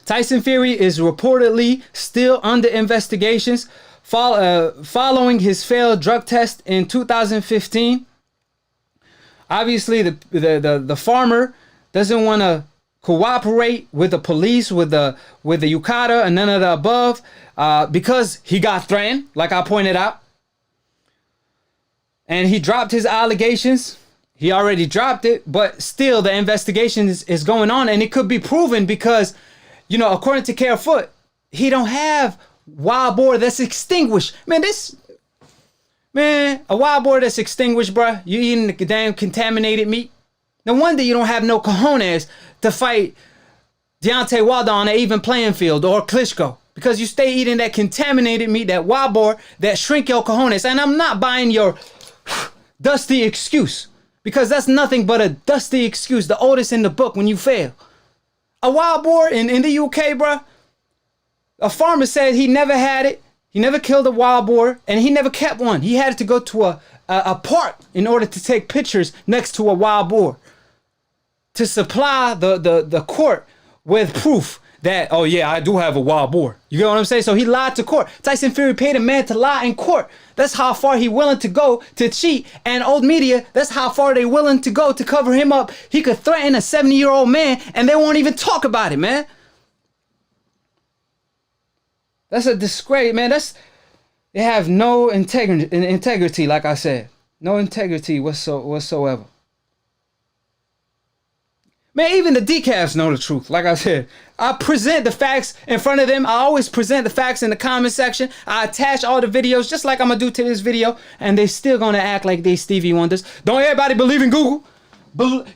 Tyson Fury is reportedly still under investigations following his failed drug test in 2015. Obviously, the farmer doesn't want to cooperate with the police, with the UKAD and none of the above, because he got threatened, like I pointed out. And he dropped his allegations. He already dropped it, but still the investigation is going on, and it could be proven because, you know, according to Carefoot, he don't have wild boar that's extinguished. A wild boar that's extinguished, bruh. You eating the damn contaminated meat. No wonder you don't have no cojones to fight Deontay Wilder on an even playing field, or Klitschko, because you stay eating that contaminated meat, that wild boar that shrink your cojones. And I'm not buying your dusty excuse, because that's nothing but a dusty excuse, the oldest in the book when you fail. A wild boar in the UK, bruh. A farmer said he never had it. He never killed a wild boar, and he never kept one. He had to go to a park in order to take pictures next to a wild boar to supply the court with proof that, oh yeah, I do have a wild boar. You get what I'm saying? So he lied to court. Tyson Fury paid a man to lie in court. That's how far he willing to go to cheat. And old media, that's how far they willing to go to cover him up. He could threaten a 70-year-old man and they won't even talk about it, man. That's a disgrace, man. They have no integrity, like I said. No integrity whatsoever. Man, even the decafs know the truth. Like I said, I present the facts in front of them. I always present the facts in the comment section. I attach all the videos just like I'm going to do to this video. And they still going to act like they Stevie Wonders. Don't everybody believe in Google?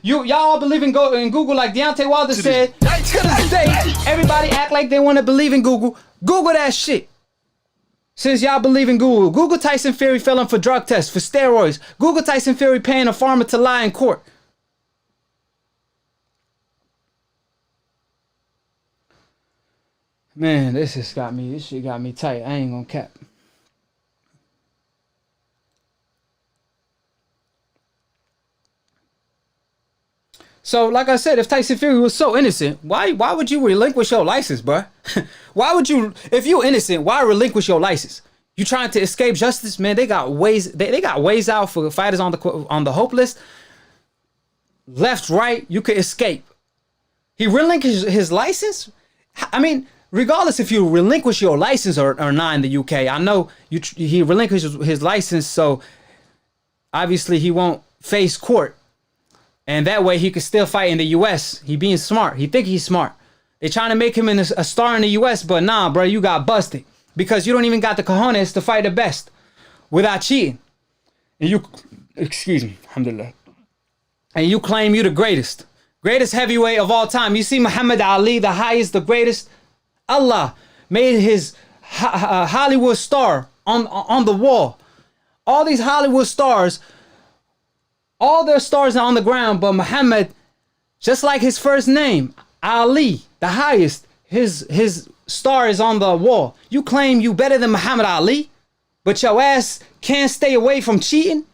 Y'all believe in Google like Deontay Wilder said. To this day, everybody act like they want to believe in Google. Google that shit. Since y'all believe in Google. Google Tyson Fury failing for drug tests, for steroids. Google Tyson Fury paying a farmer to lie in court. Man, this shit got me tight. I ain't gonna cap. So, like I said, if Tyson Fury was so innocent, why would you relinquish your license, bruh? Why would you, if you innocent, why relinquish your license? You trying to escape justice, man? They got ways. They got ways out for fighters on the hope list. Left, right, you could escape. He relinquished his license. I mean, regardless if you relinquish your license or not in the UK, I know he relinquished his license, so obviously he won't face court, and that way he could still fight in the US. He being smart. He think he's smart. They trying to make him a star in the US, but nah, bro, you got busted. Because you don't even got the cojones to fight the best without cheating. And you, excuse me, alhamdulillah. And you claim you the greatest heavyweight of all time. You see Muhammad Ali, the highest, the greatest. Allah made his Hollywood star on the wall. All these Hollywood stars, all their stars are on the ground, but Muhammad, just like his first name, Ali, the highest, his star is on the wall. You claim you better than Muhammad Ali, but your ass can't stay away from cheating.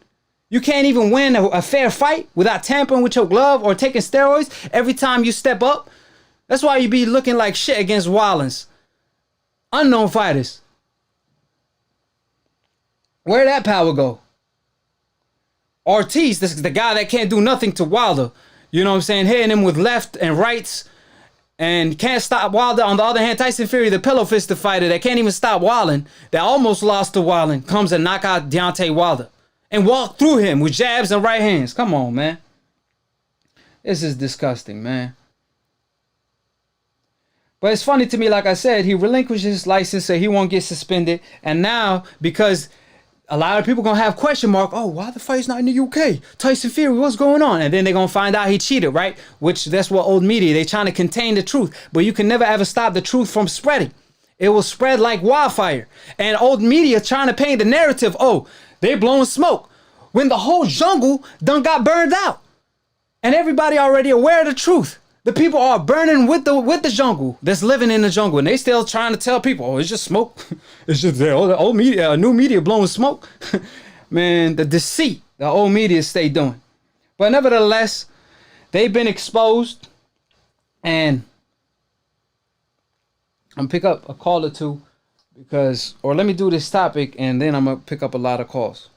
You can't even win a fair fight without tampering with your glove or taking steroids every time you step up. That's why you be looking like shit against Wallens. Unknown fighters. Where'd that power go? Ortiz, this is the guy that can't do nothing to Wilder. You know what I'm saying? Hitting him with left and rights. And can't stop Wilder. On the other hand, Tyson Fury, the pillow fisted fighter that can't even stop Wilder, that almost lost to Wilder, comes and knock out Deontay Wilder and walk through him with jabs and right hands. Come on, man. This is disgusting, man. But it's funny to me, like I said, he relinquished his license so he won't get suspended. And now, because a lot of people going to have question mark, oh, why the fight's not in the UK? Tyson Fury, what's going on? And then they're going to find out he cheated, right? Which that's what old media, they trying to contain the truth. But you can never ever stop the truth from spreading. It will spread like wildfire. And old media trying to paint the narrative, oh, they blowing smoke. When the whole jungle done got burned out. And everybody already aware of the truth. The people are burning with the jungle that's living in the jungle, and they still trying to tell people, oh, it's just smoke. It's just the old media, new media blowing smoke. Man, the deceit the old media stay doing. But nevertheless, they've been exposed, and I'm gonna pick up a call or two or let me do this topic, and then I'm gonna pick up a lot of calls.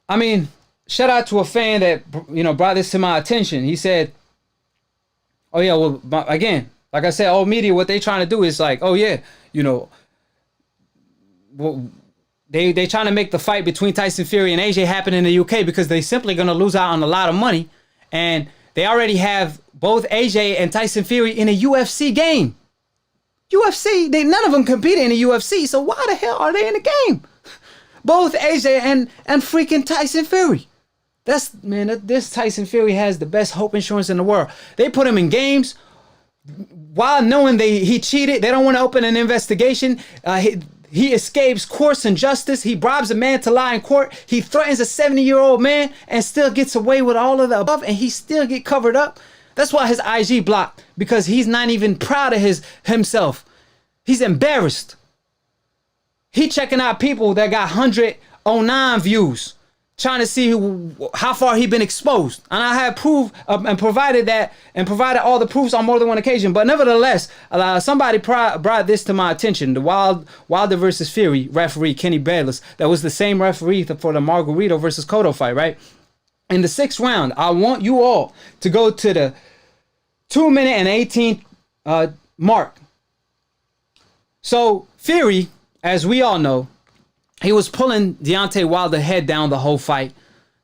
I mean, shout out to a fan that, you know, brought this to my attention. He said, oh, yeah, well, again, like I said, old media, what they trying to do is like, oh, yeah, you know, well, they trying to make the fight between Tyson Fury and AJ happen in the UK because they simply going to lose out on a lot of money. And they already have both AJ and Tyson Fury in a UFC game. UFC, none of them competed in the UFC, so why the hell are they in the game? Both AJ and freaking Tyson Fury. This Tyson Fury has the best hope insurance in the world. They put him in games while knowing he cheated. They don't want to open an investigation. He escapes courts and justice. He bribes a man to lie in court. He threatens a 70-year-old man and still gets away with all of the above, and he still get covered up. That's why his IG blocked, because he's not even proud of himself. He's embarrassed. He checking out people that got 109 views, trying to see how far he been exposed. And I have proof and provided all the proofs on more than one occasion. But nevertheless, somebody brought this to my attention. The Wilder versus Fury referee, Kenny Bayless, that was the same referee for the Margarito versus Cotto fight, right? In the 6th round, I want you all to go to the 2-minute and 18 mark. So Fury, as we all know, he was pulling Deontay Wilder's head down the whole fight.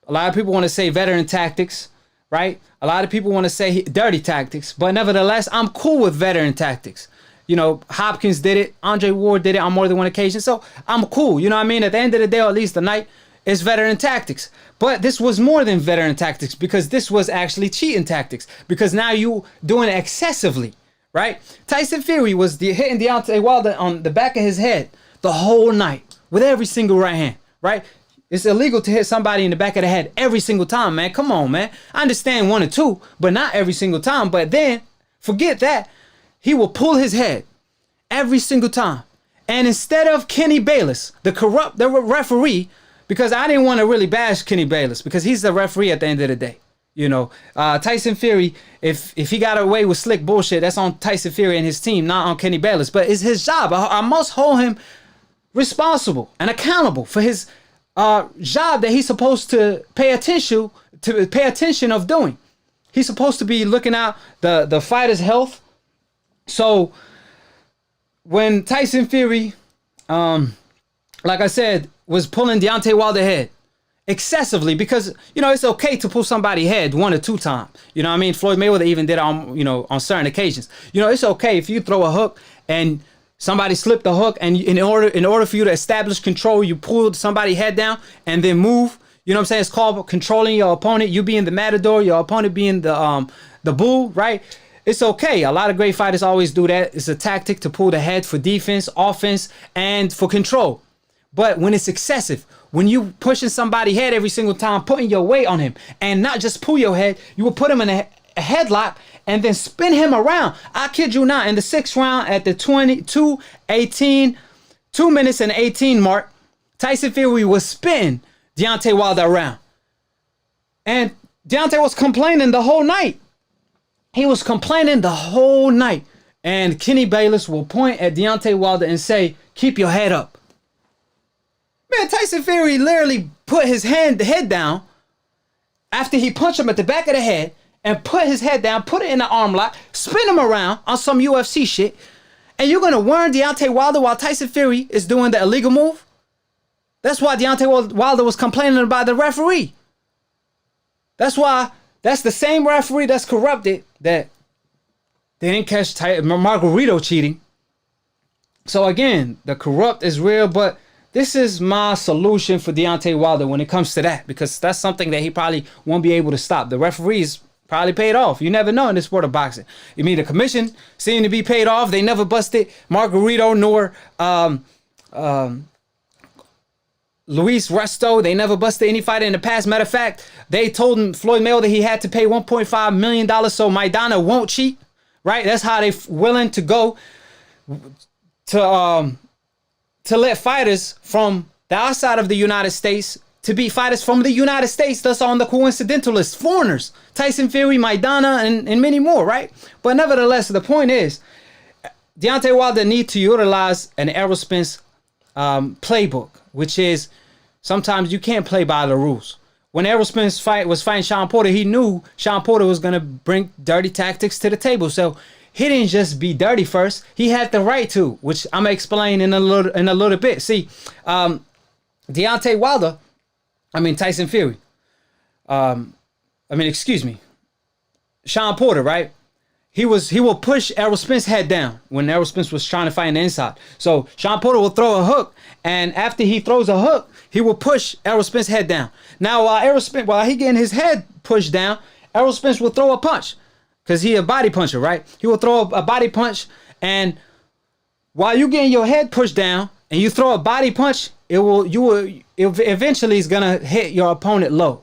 A lot of people want to say veteran tactics, right? A lot of people want to say dirty tactics. But nevertheless, I'm cool with veteran tactics. You know, Hopkins did it. Andre Ward did it on more than one occasion. So I'm cool. You know what I mean? At the end of the day, or at least the night, it's veteran tactics. But this was more than veteran tactics, because this was actually cheating tactics. Because now you doing it excessively, right? Tyson Fury was hitting Deontay Wilder on the back of his head the whole night with every single right hand, right? It's illegal to hit somebody in the back of the head every single time, man. Come on, man. I understand 1 or 2, but not every single time. But then, forget that. He will pull his head every single time. And instead of Kenny Bayless, the referee, because I didn't want to really bash Kenny Bayless, because he's the referee at the end of the day. You know, Tyson Fury, if he got away with slick bullshit, that's on Tyson Fury and his team, not on Kenny Bayless. But it's his job. I must hold him responsible and accountable for his job that he's supposed to pay attention of doing. He's supposed to be looking out the fighter's health. So when Tyson Fury, like I said, was pulling Deontay Wilder head excessively, because, you know, it's okay to pull somebody's head 1 or 2 times. You know what I mean? Floyd Mayweather even did it on, you know, on certain occasions. You know, it's okay if you throw a hook and somebody slipped the hook, and in order for you to establish control, you pulled somebody's head down and then move. You know what I'm saying? It's called controlling your opponent. You being the matador, your opponent being the bull, right? It's okay. A lot of great fighters always do that. It's a tactic to pull the head for defense, offense, and for control. But when it's excessive, when you pushing somebody's head every single time, putting your weight on him, and not just pull your head, you will put him in a headlock and then spin him around. I kid you not, in the 6th round at the 2 minutes and 18 mark, Tyson Fury was spinning Deontay Wilder around. And Deontay was complaining the whole night. He was complaining the whole night. And Kenny Bayless will point at Deontay Wilder and say, keep your head up. Man, Tyson Fury literally put his head down after he punched him at the back of the head and put his head down, put it in the arm lock, spin him around on some UFC shit. And you're going to warn Deontay Wilder while Tyson Fury is doing the illegal move? That's why Deontay Wilder was complaining about the referee. That's the same referee that's corrupted that they didn't catch Margarito cheating. So again, the corrupt is real, but this is my solution for Deontay Wilder when it comes to that, because that's something that he probably won't be able to stop. The referees probably paid off. You never know in this sport of boxing. You mean the commission seemed to be paid off. They never busted Margarito nor Luis Resto. They never busted any fighter in the past. Matter of fact, they told him, Floyd Mayweather, he had to pay $1.5 million so Maidana won't cheat. Right? That's how they willing to go to let fighters from the outside of the United States to be fighters from the United States that's on the coincidental list. Foreigners. Tyson Fury, Maidana, and many more, right? But nevertheless, the point is, Deontay Wilder need to utilize an Errol Spence playbook, which is sometimes you can't play by the rules. When Errol Spence was fighting Sean Porter, he knew Sean Porter was going to bring dirty tactics to the table. So he didn't just be dirty first. He had the right to, which I'm going to explain in a little bit. See, Tyson Fury. Sean Porter, right? He will push Errol Spence's head down when Errol Spence was trying to fight in the inside. So Sean Porter will throw a hook, and after he throws a hook, he will push Errol Spence's head down. Now, while he getting his head pushed down, Errol Spence will throw a punch, because he a body puncher, right? He will throw a body punch, and while you getting your head pushed down and you throw a body punch, it eventually is gonna hit your opponent low,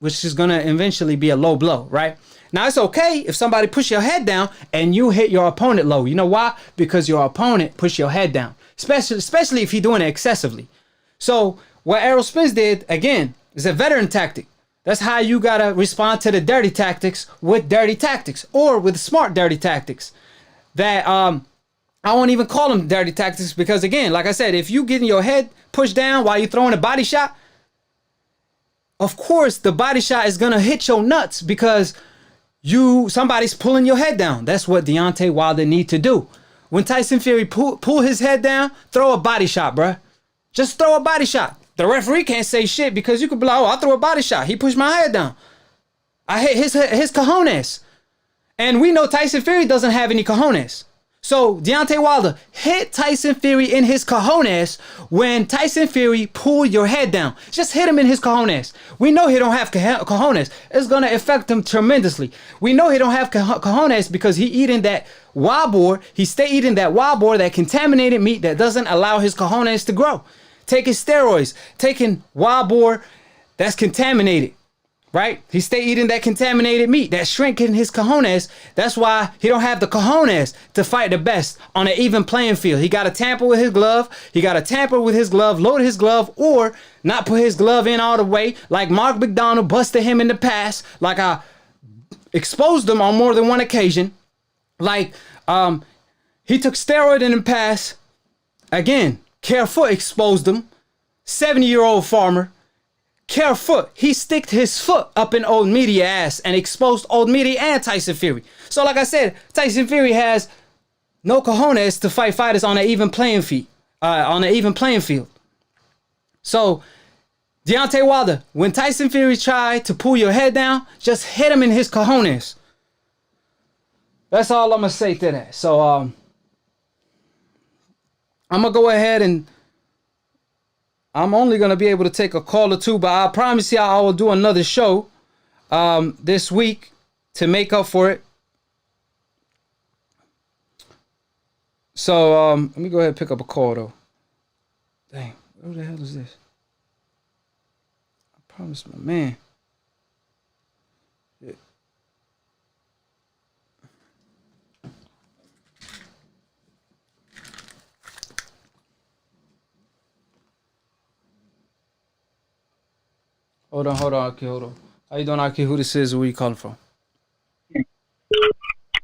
which is gonna eventually be a low blow, right? Now, it's okay if somebody push your head down and you hit your opponent low. You know why? Because your opponent pushed your head down, especially if he's doing it excessively. So what Errol Spence did, again, is a veteran tactic. That's how you got to respond to the dirty tactics with dirty tactics, or with smart dirty tactics. That I won't even call them dirty tactics, because, again, like I said, if you getting your head pushed down while you're throwing a body shot, of course the body shot is going to hit your nuts because somebody's pulling your head down. That's what Deontay Wilder need to do. When Tyson Fury pull his head down, throw a body shot, bruh. Just throw a body shot. The referee can't say shit, because you could be like, oh, I threw a body shot. He pushed my head down. I hit his cojones. And we know Tyson Fury doesn't have any cojones. So Deontay Wilder hit Tyson Fury in his cojones when Tyson Fury pull your head down. Just hit him in his cojones. We know he don't have cojones. It's going to affect him tremendously. We know he don't have cojones because he eating that wild boar. He stay eating that wild boar, that contaminated meat that doesn't allow his cojones to grow. Taking steroids, taking wild boar that's contaminated. right? He stay eating that contaminated meat, that shrinking his cojones. That's why he don't have the cojones to fight the best on an even playing field. He got to tamper with his glove. He got to tamper with his glove, load his glove, or not put his glove in all the way. Like Mark McDonald busted him in the past. Like I exposed him on more than one occasion. Like he took steroid in the past. Again, Carefoot exposed him. 70-year-old farmer. Carefoot, he sticked his foot up in Old Media ass and exposed Old Media and Tyson Fury. So like I said, Tyson Fury has no cojones to fight fighters on an even playing field. So Deontay Wilder, when Tyson Fury tried to pull your head down, just hit him in his cojones. That's all I'm gonna say to that. So I'm gonna go ahead and I'm only going to be able to take a call or two, but I promise you I will do another show this week to make up for it. So let me go ahead and pick up a call, though. Dang, who the hell is this? I promised my man. Yeah. Hold on, Akhi, hold on. How you doing, Akhi? Who this is? Where you calling from?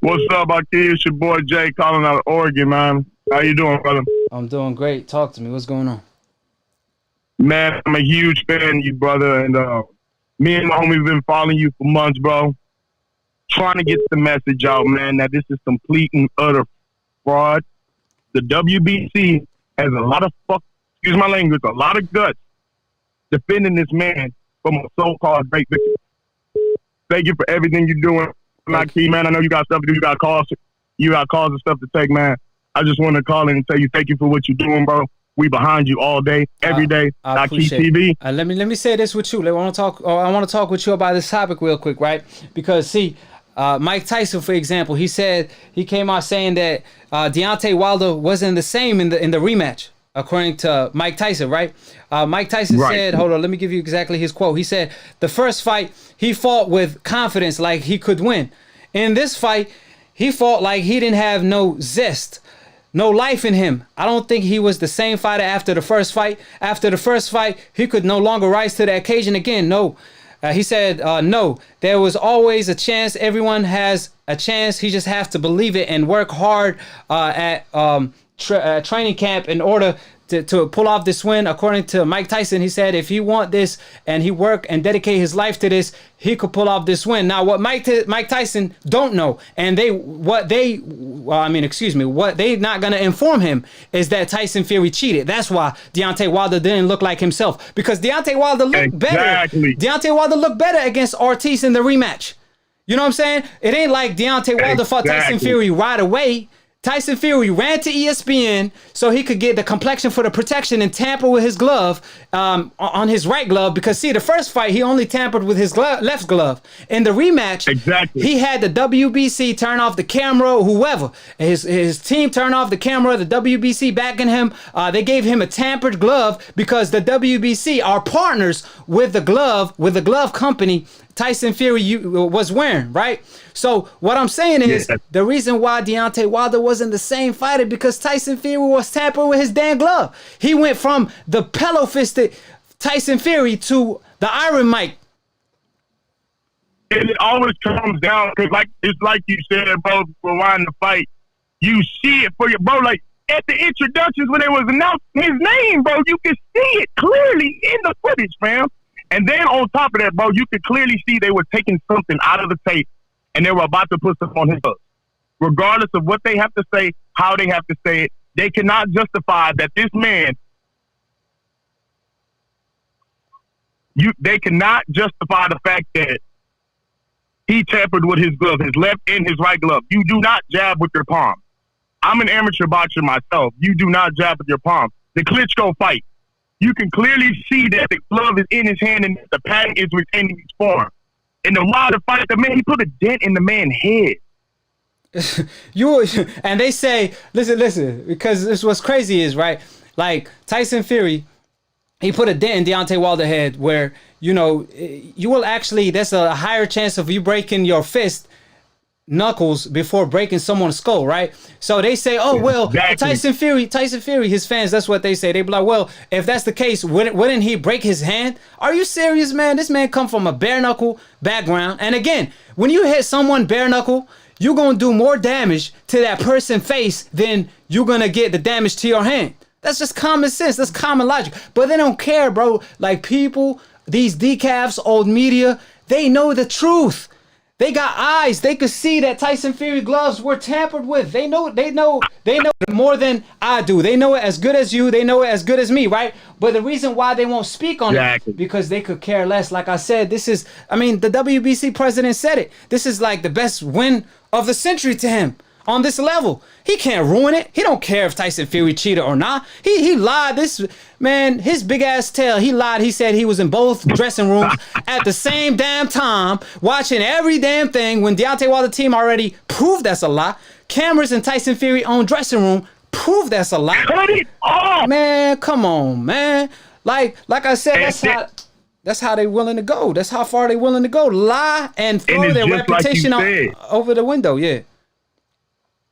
What's up, Akhi? It's your boy Jay calling out of Oregon, man. How you doing, brother? I'm doing great. Talk to me. What's going on? Man, I'm a huge fan of you, brother. And me and my homie been following you for months, bro. Trying to get the message out, man, that this is complete and utter fraud. The WBC has a lot of excuse my language, a lot of guts defending this man from a so-called great victim. Thank you for everything you're doing, Akhi, man. I know you got stuff to do. You got calls and stuff to take, man. I just want to call in and tell you thank you for what you're doing, bro. We behind you all day, every day. I Akhi TV. Let me say this with you. I want to talk with you about this topic real quick, right? Because see, Mike Tyson, for example, he came out saying that Deontay Wilder wasn't the same in the rematch, according to Mike Tyson, right? Mike Tyson said, hold on, let me give you exactly his quote. He said, the first fight, he fought with confidence like he could win. In this fight, he fought like he didn't have no zest, no life in him. I don't think he was the same fighter after the first fight. After the first fight, he could no longer rise to the occasion again. No. He said, no, there was always a chance. Everyone has a chance. He just has to believe it and work hard at training camp in order to pull off this win. According to Mike Tyson, he said if he want this and he work and dedicate his life to this, he could pull off this win. Now, what Mike Tyson don't know, and what they not gonna inform him is that Tyson Fury cheated. That's why Deontay Wilder didn't look like himself, because Deontay Wilder looked better. Deontay Wilder looked better against Ortiz in the rematch. You know what I'm saying? It ain't like Deontay Wilder fought Tyson Fury right away. Tyson Fury ran to ESPN so he could get the complexion for the protection and tamper with his glove on his right glove, because see, the first fight he only tampered with his left glove. In the rematch, he had the WBC turn off the camera, whoever, his team turn off the camera, the WBC backing him. They gave him a tampered glove because the WBC are partners with the glove company Tyson Fury was wearing, right? So what I'm saying is the reason why Deontay Wilder wasn't the same fighter because Tyson Fury was tampering with his damn glove. He went from the pillow-fisted Tyson Fury to the Iron Mike. And it always comes down, because it's like you said, bro, rewind the fight. You see it for your, bro, like at the introductions when they was announcing his name, bro, you can see it clearly in the footage, fam. And then on top of that, bro, you could clearly see they were taking something out of the tape and they were about to put stuff on his book. Regardless of what they have to say, how they have to say it, they cannot justify that this man, they cannot justify the fact that he tampered with his glove, his left and his right glove. You do not jab with your palm. I'm an amateur boxer myself. You do not jab with your palm. The Klitschko fight, you can clearly see that the glove is in his hand and the pad is retaining his form. In the Wilder fight, the man, he put a dent in the man's head. And they say, listen, because this what's crazy is, right? Like Tyson Fury, he put a dent in Deontay Wilder's head where, you know, you will actually, there's a higher chance of you breaking your fist knuckles before breaking someone's skull, right? So they say, oh, well, Exactly. Tyson Fury, his fans, that's what they say. They be like, well, if that's the case, wouldn't he break his hand? Are you serious, man? This man come from a bare knuckle background. And again, when you hit someone bare knuckle, you're going to do more damage to that person's face than you're going to get the damage to your hand. That's just common sense. That's common logic. But they don't care, bro. Like people, these decafs, old media, they know the truth. They got eyes. They could see that Tyson Fury gloves were tampered with. They know more than I do. They know it as good as you. They know it as good as me, right? But the reason why they won't speak on it, because they could care less. Like I said, the WBC president said it. This is like the best win of the century to him. On this level, he can't ruin it. He don't care if Tyson Fury cheated or not. He lied. This man, his big ass tail, he lied. He said he was in both dressing rooms at the same damn time, watching every damn thing when Deontay Wilder team already proved that's a lie. Cameras in Tyson Fury own dressing room prove that's a lie. Cut it off, man. Come on, man. Like I said, that's how they willing to go. That's how far they willing to go. Lie and throw their reputation over the window. Yeah.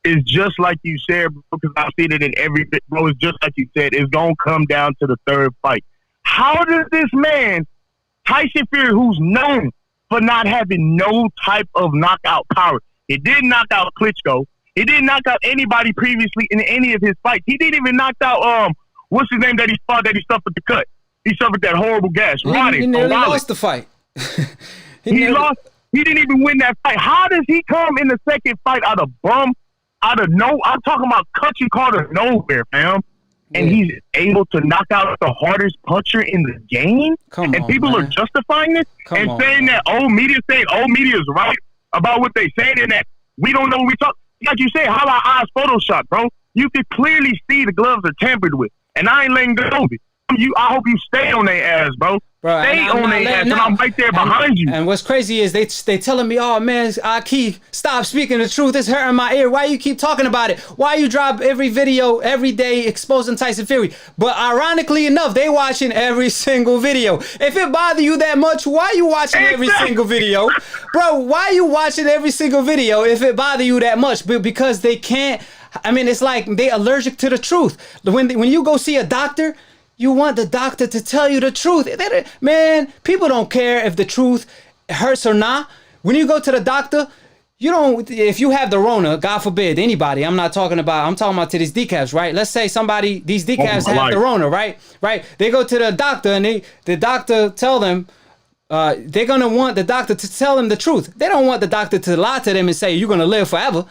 It's just like you said, bro, because I've seen it in every bit, bro. It's just like you said. It's going to come down to the third fight. How does this man, Tyson Fury, who's known for not having no type of knockout power, he didn't knock out Klitschko. He didn't knock out anybody previously in any of his fights. He didn't even knock out, what's his name that he fought that he suffered the cut? He suffered that horrible gash. He nearly lost the fight. He lost. He didn't even win that fight. How does he come in the second fight out of I'm talking about cuts you caught out of nowhere, fam. And he's able to knock out the hardest puncher in the game? People are justifying this saying that old media is right about what they saying and that we don't know what we talk. Like you say, how our eyes Photoshop, bro? You could clearly see the gloves are tampered with. And I ain't letting go of it. I hope you stay on their ass, bro. Stay on their ass, and I'm right there behind you. And what's crazy is they telling me, oh man, Akhi, stop speaking the truth. It's hurting my ear. Why you keep talking about it? Why you drop every video every day exposing Tyson Fury? But ironically enough, they watching every single video. If it bother you that much, why you watching every single video? Bro, why you watching every single video if it bother you that much? Because they can't, it's like they allergic to the truth. When you go see a doctor, you want the doctor to tell you the truth. Man, people don't care if the truth hurts or not. When you go to the doctor, if you have the Rona, God forbid, anybody, I'm talking about to these decafs, right? Let's say these decafs have the Rona, right? Right? They go to the doctor and the doctor tell them, they're going to want the doctor to tell them the truth. They don't want the doctor to lie to them and say, you're going to live forever.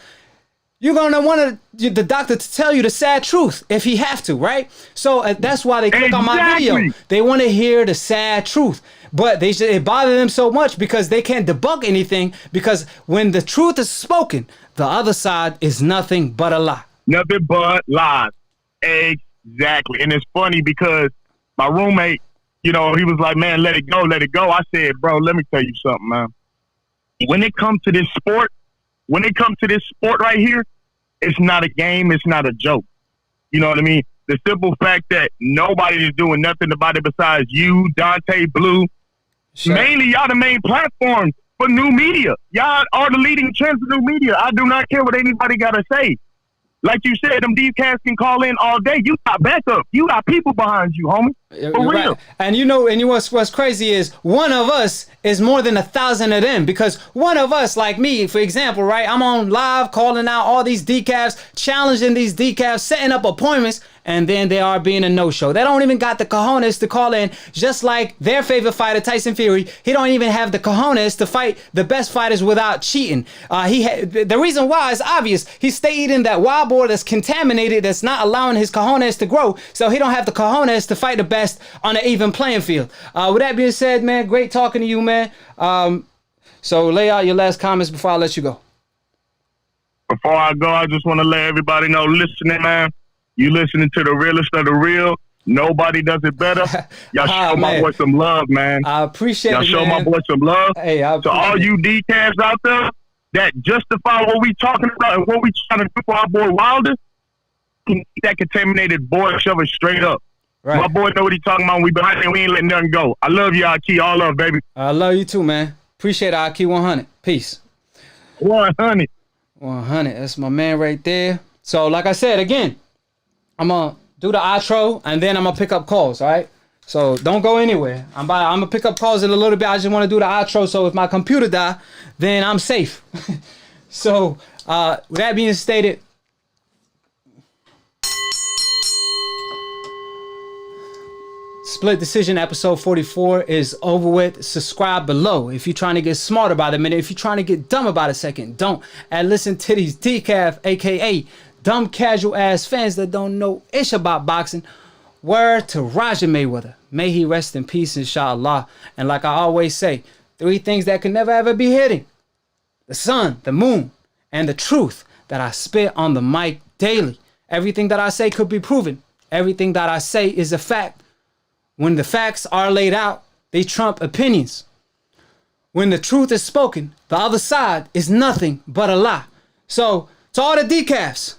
You're going to want the doctor to tell you the sad truth if he have to, right? So that's why they click on my video. They want to hear the sad truth. But it bothers them so much because they can't debunk anything, because when the truth is spoken, the other side is nothing but a lie. Nothing but lies. Exactly. And it's funny because my roommate, he was like, man, let it go, let it go. I said, bro, let me tell you something, man. When it comes to this sport right here, it's not a game. It's not a joke. You know what I mean? The simple fact that nobody is doing nothing about it besides you, Deontay, Blue. Sure. Mainly y'all the main platforms for new media. Y'all are the leading trends for new media. I do not care what anybody got to say. Like you said, them DCats can call in all day. You got backup. You got people behind you, homie. For real. Right. And what's crazy is one of us is more than 1,000 of them, because one of us, like me, for example, right? I'm on live calling out all these decafs, challenging these decafs, setting up appointments, and then they are being a no-show. They don't even got the cojones to call in, just like their favorite fighter, Tyson Fury. He don't even have the cojones to fight the best fighters without cheating. The reason why is obvious. He stay eating that wild boar that's contaminated, that's not allowing his cojones to grow, so he don't have the cojones to fight the best on an even playing field. With that being said, man, great talking to you, man. So lay out your last comments before I let you go. Before I go, I just want to let everybody know, listening, man, you listening to the realest of the real. Nobody does it better. Y'all show my boy some love, man. I appreciate it, Y'all show my boy some love. Hey, to all you decafs out there that justify what we talking about and what we trying to do for our boy Wilder, that contaminated boy, shove it straight up. Right. My boy know what he talking about. We behind him. We ain't letting nothing go. I love you, Akhi. All love, baby. I love you too, man. Appreciate it, Akhi 100. Peace. 100. 100. That's my man right there. So, like I said, again, I'm going to do the outro, and then I'm going to pick up calls, all right? So, don't go anywhere. I'm going to pick up calls in a little bit. I just want to do the outro, so if my computer die, then I'm safe. So, with that being stated, Split Decision episode 44 is over with. Subscribe below if you're trying to get smarter by the minute. If you're trying to get dumb about a second, don't. And listen to these decaf, aka dumb casual ass fans that don't know ish about boxing. Word to Roger Mayweather. May he rest in peace, inshallah. And like I always say, 3 things that can never ever be hidden: the sun, the moon, and the truth that I spit on the mic daily. Everything that I say could be proven. Everything that I say is a fact. When the facts are laid out, they trump opinions. When the truth is spoken, the other side is nothing but a lie. So, to all the decafs,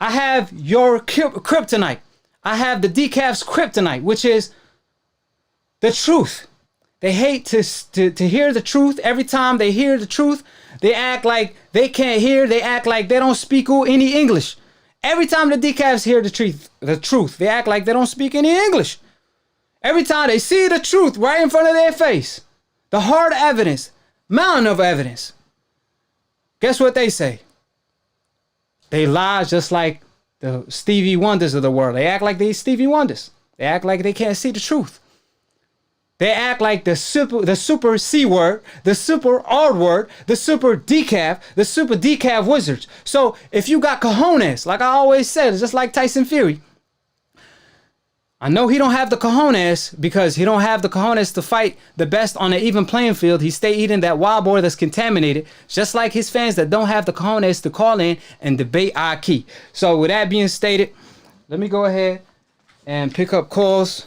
I have your kryptonite. I have the decaf's kryptonite, which is the truth. They hate to hear the truth. Every time they hear the truth, they act like they can't hear. They act like they don't speak any English. Every time the decafs hear the truth, they act like they don't speak any English. Every time they see the truth right in front of their face, the hard evidence, mountain of evidence, guess what they say? They lie just like the Stevie Wonders of the world. They act like they Stevie Wonders. They act like they can't see the truth. They act like the super C word, the super R word, the super decaf wizards. So if you got cojones, like I always said, it's just like Tyson Fury. I know he don't have the cojones because he don't have the cojones to fight the best on an even playing field. He stay eating that wild boar that's contaminated, just like his fans that don't have the cojones to call in and debate Akhi. So with that being stated, let me go ahead and pick up calls.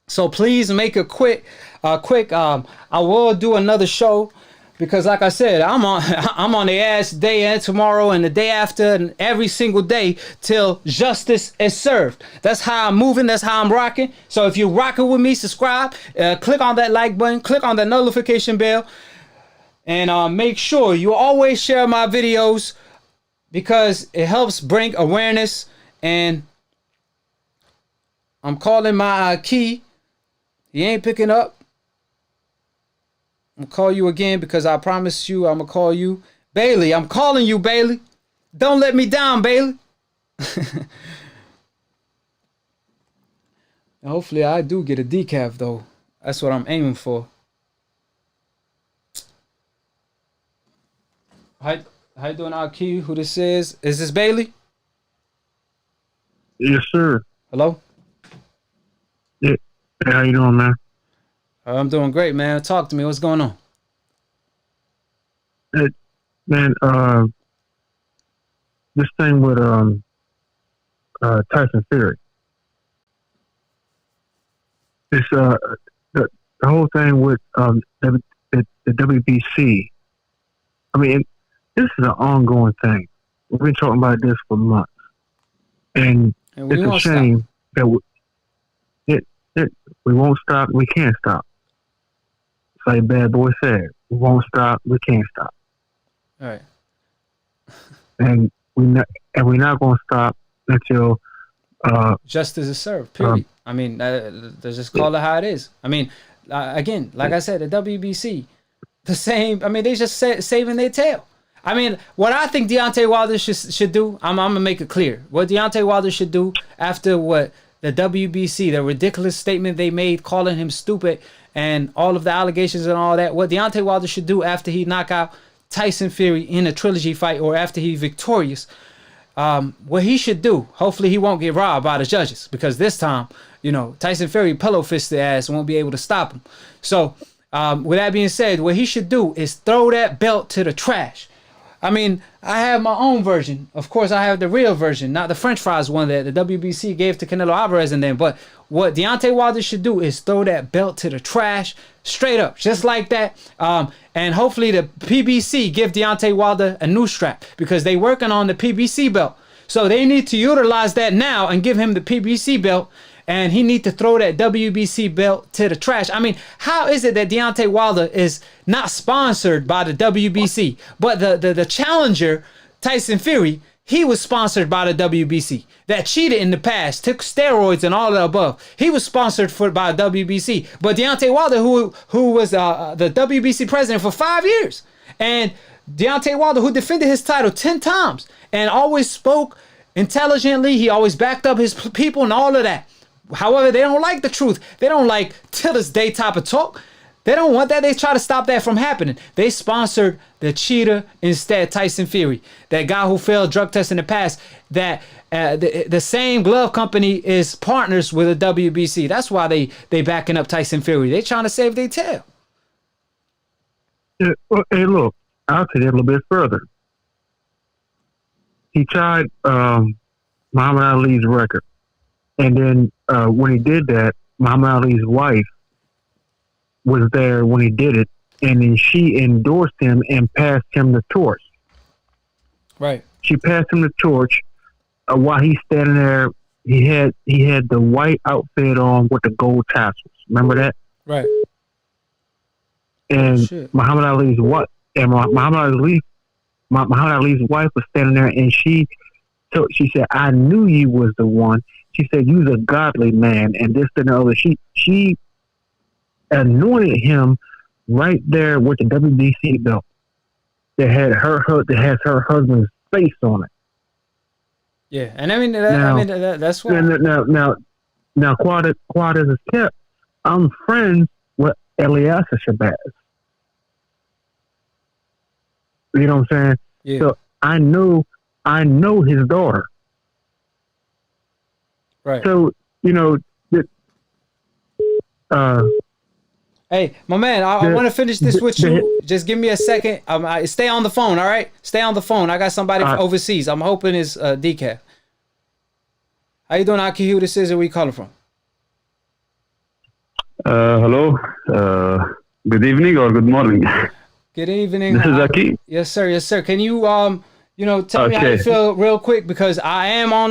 So please make it quick. I will do another show. Because like I said, I'm on the ass day and tomorrow and the day after and every single day till justice is served. That's how I'm moving. That's how I'm rocking. So if you're rocking with me, subscribe, click on that like button, click on that notification bell, and make sure you always share my videos because it helps bring awareness. And I'm calling my Akhi. He ain't picking up. I'm going to call you again because I promise you I'm going to call you. Bailey, I'm calling you, Bailey. Don't let me down, Bailey. Hopefully I do get a decaf, though. That's what I'm aiming for. How you doing, Akhi? Who this is? Is this Bailey? Yes, sir. Hello? Yeah. Hey, how you doing, man? I'm doing great, man. Talk to me. What's going on? Hey, man, this thing with Tyson Fury. It's the whole thing with the WBC. I mean, this is an ongoing thing. We've been talking about this for months, and it's a shame that we won't stop. We can't stop. Like Bad Boy said, we won't stop. We can't stop. All right. And we're not going to stop until justice is served. Period. I mean, let's just call it how it is. I mean, again, like I said, the WBC, the same. I mean, they just saving their tail. I mean, what I think Deontay Wilder should do, I'm gonna make it clear. What Deontay Wilder should do after what the WBC, the ridiculous statement they made, calling him stupid. And all of the allegations and all that, what Deontay Wilder should do after he knock out Tyson Fury in a trilogy fight or after he's victorious, what he should do, hopefully he won't get robbed by the judges because this time, Tyson Fury pillow fist the ass and won't be able to stop him. So with that being said, what he should do is throw that belt to the trash. I mean, I have my own version. Of course, I have the real version, not the French fries one that the WBC gave to Canelo Alvarez and then. But what Deontay Wilder should do is throw that belt to the trash, straight up, just like that. And hopefully the PBC give Deontay Wilder a new strap because they working on the PBC belt. So they need to utilize that now and give him the PBC belt. And he need to throw that WBC belt to the trash. I mean, how is it that Deontay Wilder is not sponsored by the WBC, but the challenger, Tyson Fury, he was sponsored by the WBC. That cheated in the past, took steroids and all of the above. He was sponsored by WBC. But Deontay Wilder, who was the WBC president for 5 years, and Deontay Wilder, who defended his title 10 times and always spoke intelligently, he always backed up his people and all of that. However, they don't like the truth. They don't like till this day type of talk. They don't want that. They try to stop that from happening. They sponsored the cheater instead, Tyson Fury, that guy who failed drug tests in the past. That the same glove company is partners with the WBC. That's why they backing up Tyson Fury. They trying to save their tail. Yeah, well, hey, look, I'll take it a little bit further. He tried Muhammad Ali's record. And then when he did that, Muhammad Ali's wife was there when he did it, and then she endorsed him and passed him the torch. Right. She passed him the torch while he's standing there. He had the white outfit on with the gold tassels. Remember that? Right. And Muhammad Ali's wife and Muhammad Ali's wife was standing there, and she said, "I knew you was the one." She said, "You's a godly man," and this and the other. She anointed him right there with the WBC belt that has her husband's face on it. Yeah, and I mean, that's why. Now, quad as a tip, I'm friends with Eliasa Shabazz. You know what I'm saying? Yeah. So I know his daughter. Right. So, you know, hey, my man, I want to finish this with you. Just give me a second. Stay on the phone, all right? Stay on the phone. I got somebody from overseas. I'm hoping it's Decaf. How you doing, Akhi? Who this is and where you calling from? Hello. Good evening or good morning. Good evening. This is Akhi. Yes, sir. Yes, sir. Can you tell me how you feel real quick, because I am on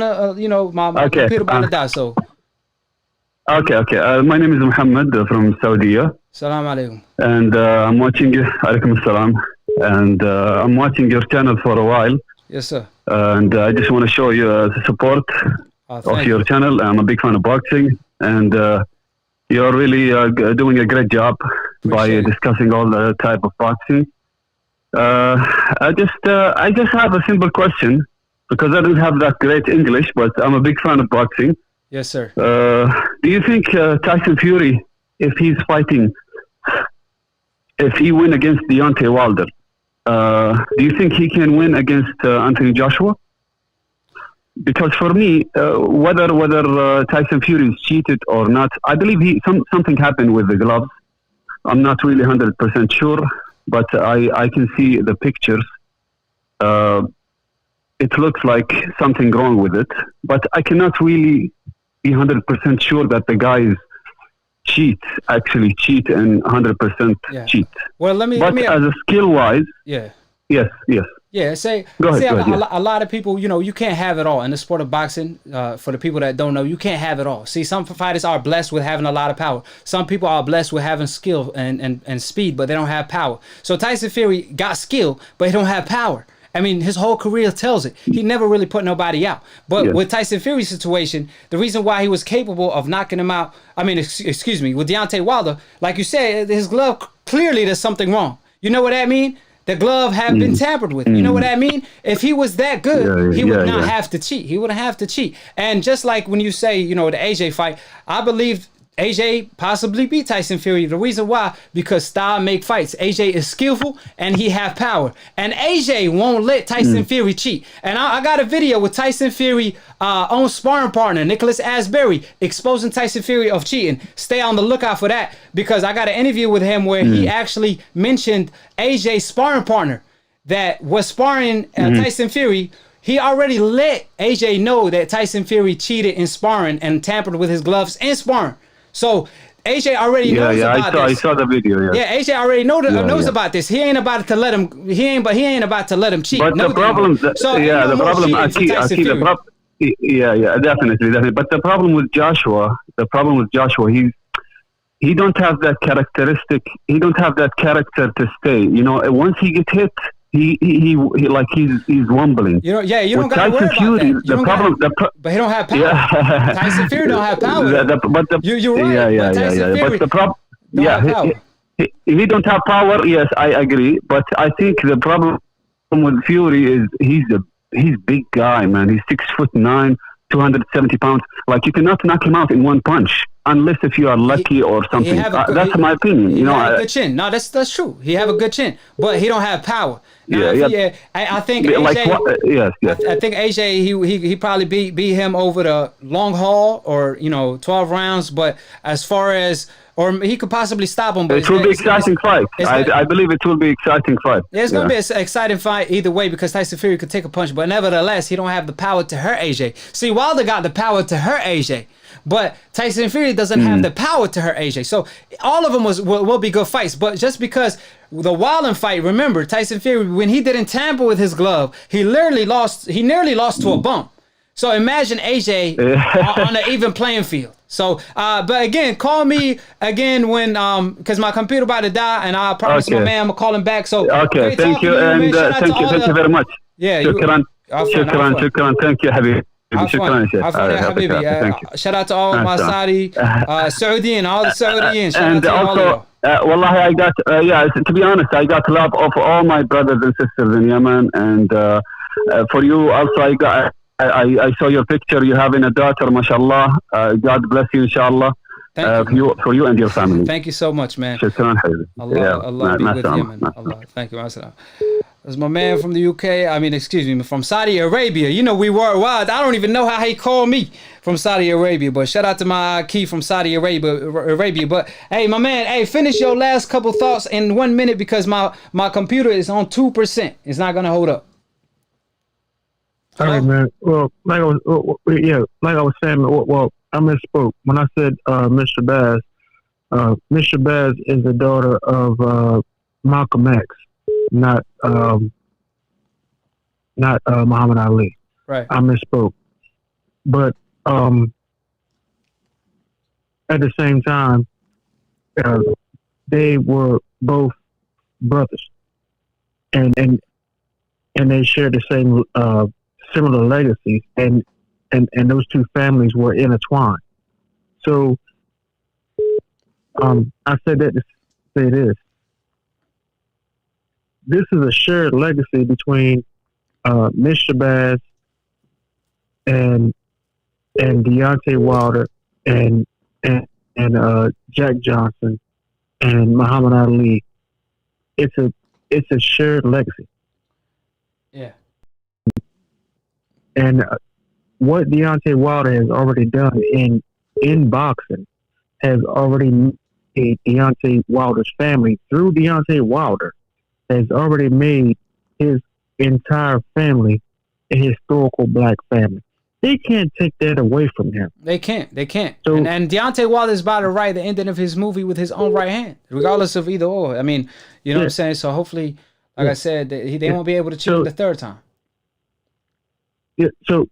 my computer about to die. So. Okay. My name is Muhammad from Saudi. Salam alaikum. And I'm watching you. Alaikum assalam. And I'm watching your channel for a while. Yes, sir. And I just want to show you the support of your channel. I'm a big fan of boxing, and you're really doing a great job by discussing all the type of boxing. I just have a simple question, because I don't have that great English, but I'm a big fan of boxing. Yes, sir. Do you think Tyson Fury, if he win against Deontay Wilder, do you think he can win against Anthony Joshua? Because for me, whether Tyson Fury is cheated or not, I believe something happened with the gloves. I'm not really 100% sure, but I can see the pictures. It looks like something wrong with it, but I cannot really be 100% sure that the guys actually cheat and 100% cheat. Well, let me as a skill-wise, yes. Yeah, Go ahead. A lot of people, you can't have it all in the sport of boxing. For the people that don't know, you can't have it all. See, some fighters are blessed with having a lot of power. Some people are blessed with having skill and speed, but they don't have power. So Tyson Fury got skill, but he don't have power. I mean, his whole career tells it. He never really put nobody out. But with Tyson Fury's situation, the reason why he was capable of knocking him out, excuse me, with Deontay Wilder, like you said, his glove, clearly there's something wrong. You know what that mean? The glove have been tampered with. You know what I mean? If he was that good, he would not have to cheat. He wouldn't have to cheat. And just like when you say, the AJ fight, I believe AJ possibly beat Tyson Fury. The reason why, because style make fights. AJ is skillful and he have power. And AJ won't let Tyson Fury cheat. And I got a video with Tyson Fury own sparring partner, Nicholas Asbury, exposing Tyson Fury of cheating. Stay on the lookout for that, because I got an interview with him where he actually mentioned AJ's sparring partner, that was sparring Tyson Fury, he already let AJ know that Tyson Fury cheated in sparring and tampered with his gloves in sparring. So AJ already knows about this. I saw the video. Yeah, AJ already knows about this. He ain't about to let him. He ain't about to let him cheat. But the problem, Akhi, definitely. But the problem with Joshua, he don't have that characteristic. He don't have that character to stay. You know, once he gets hit, he's wobbling. You don't got to worry about that. But he don't have power. Yeah. Tyson Fury don't have power. You're right. But Tyson Fury he don't have power. Yes, I agree. But I think the problem with Fury is he's big guy, man. He's 6'9", 270 pounds. Like, you cannot knock him out in one punch. Unless if you are lucky or something. That's my opinion. You know, a good chin. No, that's true. He have a good chin, but he don't have power. Now, I think AJ. I think AJ he probably beat him over the long haul or 12 rounds. But as far as he could possibly stop him. But it will be exciting fight. I believe it will be exciting fight. Yeah, it's gonna be an exciting fight either way because Tyson Fury could take a punch, but nevertheless he don't have the power to hurt AJ. See, Wilder got the power to hurt AJ. But Tyson Fury doesn't have the power to hurt AJ. So all of them will be good fights. But just because the Wilder fight, remember, Tyson Fury, when he didn't tamper with his glove, he nearly lost to a bump. So imagine AJ on an even playing field. So, but again, call me again when, because my computer about to die, and I promise my man I'm gonna call him back. So thank you, and thank you very much. Yeah, shukran. Thank you, Habib. Shout out to all my Saudi, Saudi and all the Saudians. And also, wallahi, I got, to be honest, I got love of all my brothers and sisters in Yemen. And for you also, I saw your picture. You having a daughter, mashallah. God bless you, inshallah. For you and your family. Thank you so much, man. Shukran, Allah be with you, man. Allah. Thank you, mashallah. That's my man from the UK. From Saudi Arabia. You know, we were wild. I don't even know how he called me from Saudi Arabia. But shout out to my Akhi from Saudi Arabia. But hey, my man, finish your last couple thoughts in 1 minute because my computer is on 2%. It's not gonna hold up. All right, man. Well, like I was saying. Well, I misspoke when I said Mr. Baz. Mr. Baz is the daughter of Malcolm X. Not Muhammad Ali. Right. I misspoke. But at the same time, they were both brothers, and they shared the same similar legacies, and those two families were intertwined. So I said that to say this. This is a shared legacy between Mr. Baz and Deontay Wilder and Jack Johnson and Muhammad Ali. It's a shared legacy. Yeah. And what Deontay Wilder has already done in boxing has already made Deontay Wilder's family, through Deontay Wilder, has already made his entire family a historical black family. They can't take that away from him. They can't. So, and Deontay Wilder is about to write the ending of his movie with his own right hand, regardless of either or. I mean, you know what I'm saying? So hopefully, like I said, they won't be able to cheat the third time. Yeah. So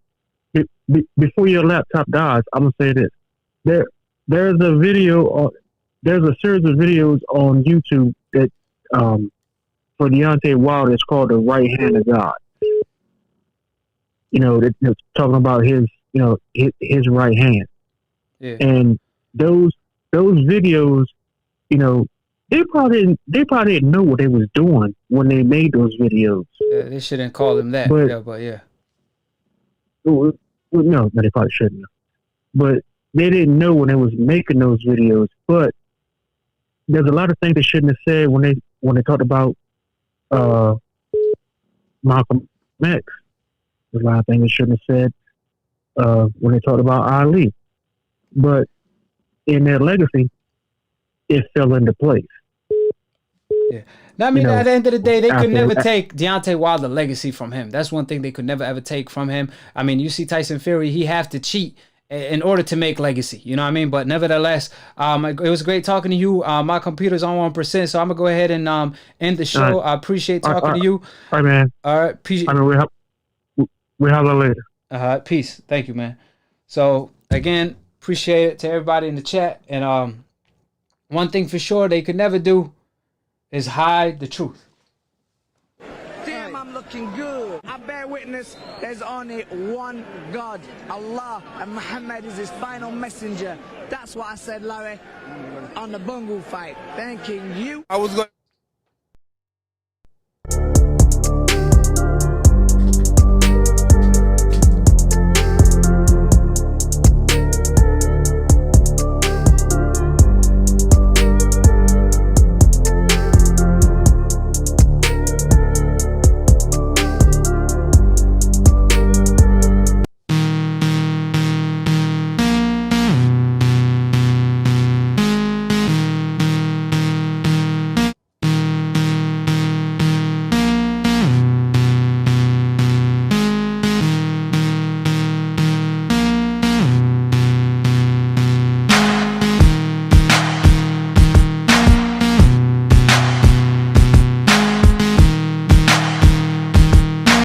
before your laptop dies, I'm gonna say this: there's a video, there's a series of videos on YouTube that for Deontay Wilder, it's called The Right Hand of God. You know, it's talking about his right hand. Yeah. And those videos, you know, they probably didn't know what they was doing when they made those videos. Yeah, they shouldn't call him that. But yeah. No, they probably shouldn't have. But they didn't know when they was making those videos. But there's a lot of things they shouldn't have said when they talked about Malcolm X. There's a lot of things they shouldn't have said when they talked about Ali. But in their legacy, it fell into place. Yeah. Now, I mean, You know, at the end of the day, they could after- never take Deontay Wilder legacy from him. That's one thing they could never ever take from him. I mean, you see Tyson Fury, he have to cheat in order to make legacy. You know what I mean? But nevertheless, it was great talking to you. My computer's on 1%, so I'm gonna go ahead and end the show. I appreciate talking to you. All right, man. All right, peace. I mean, we have that later. Peace. Thank you, man. So again, appreciate it to everybody in the chat. And one thing for sure they could never do is hide the truth. Damn, I'm looking good. I bear witness there's only one God, Allah, and Muhammad is his final messenger. That's what I said, Larry, on the Bungle fight. Thanking you. I was going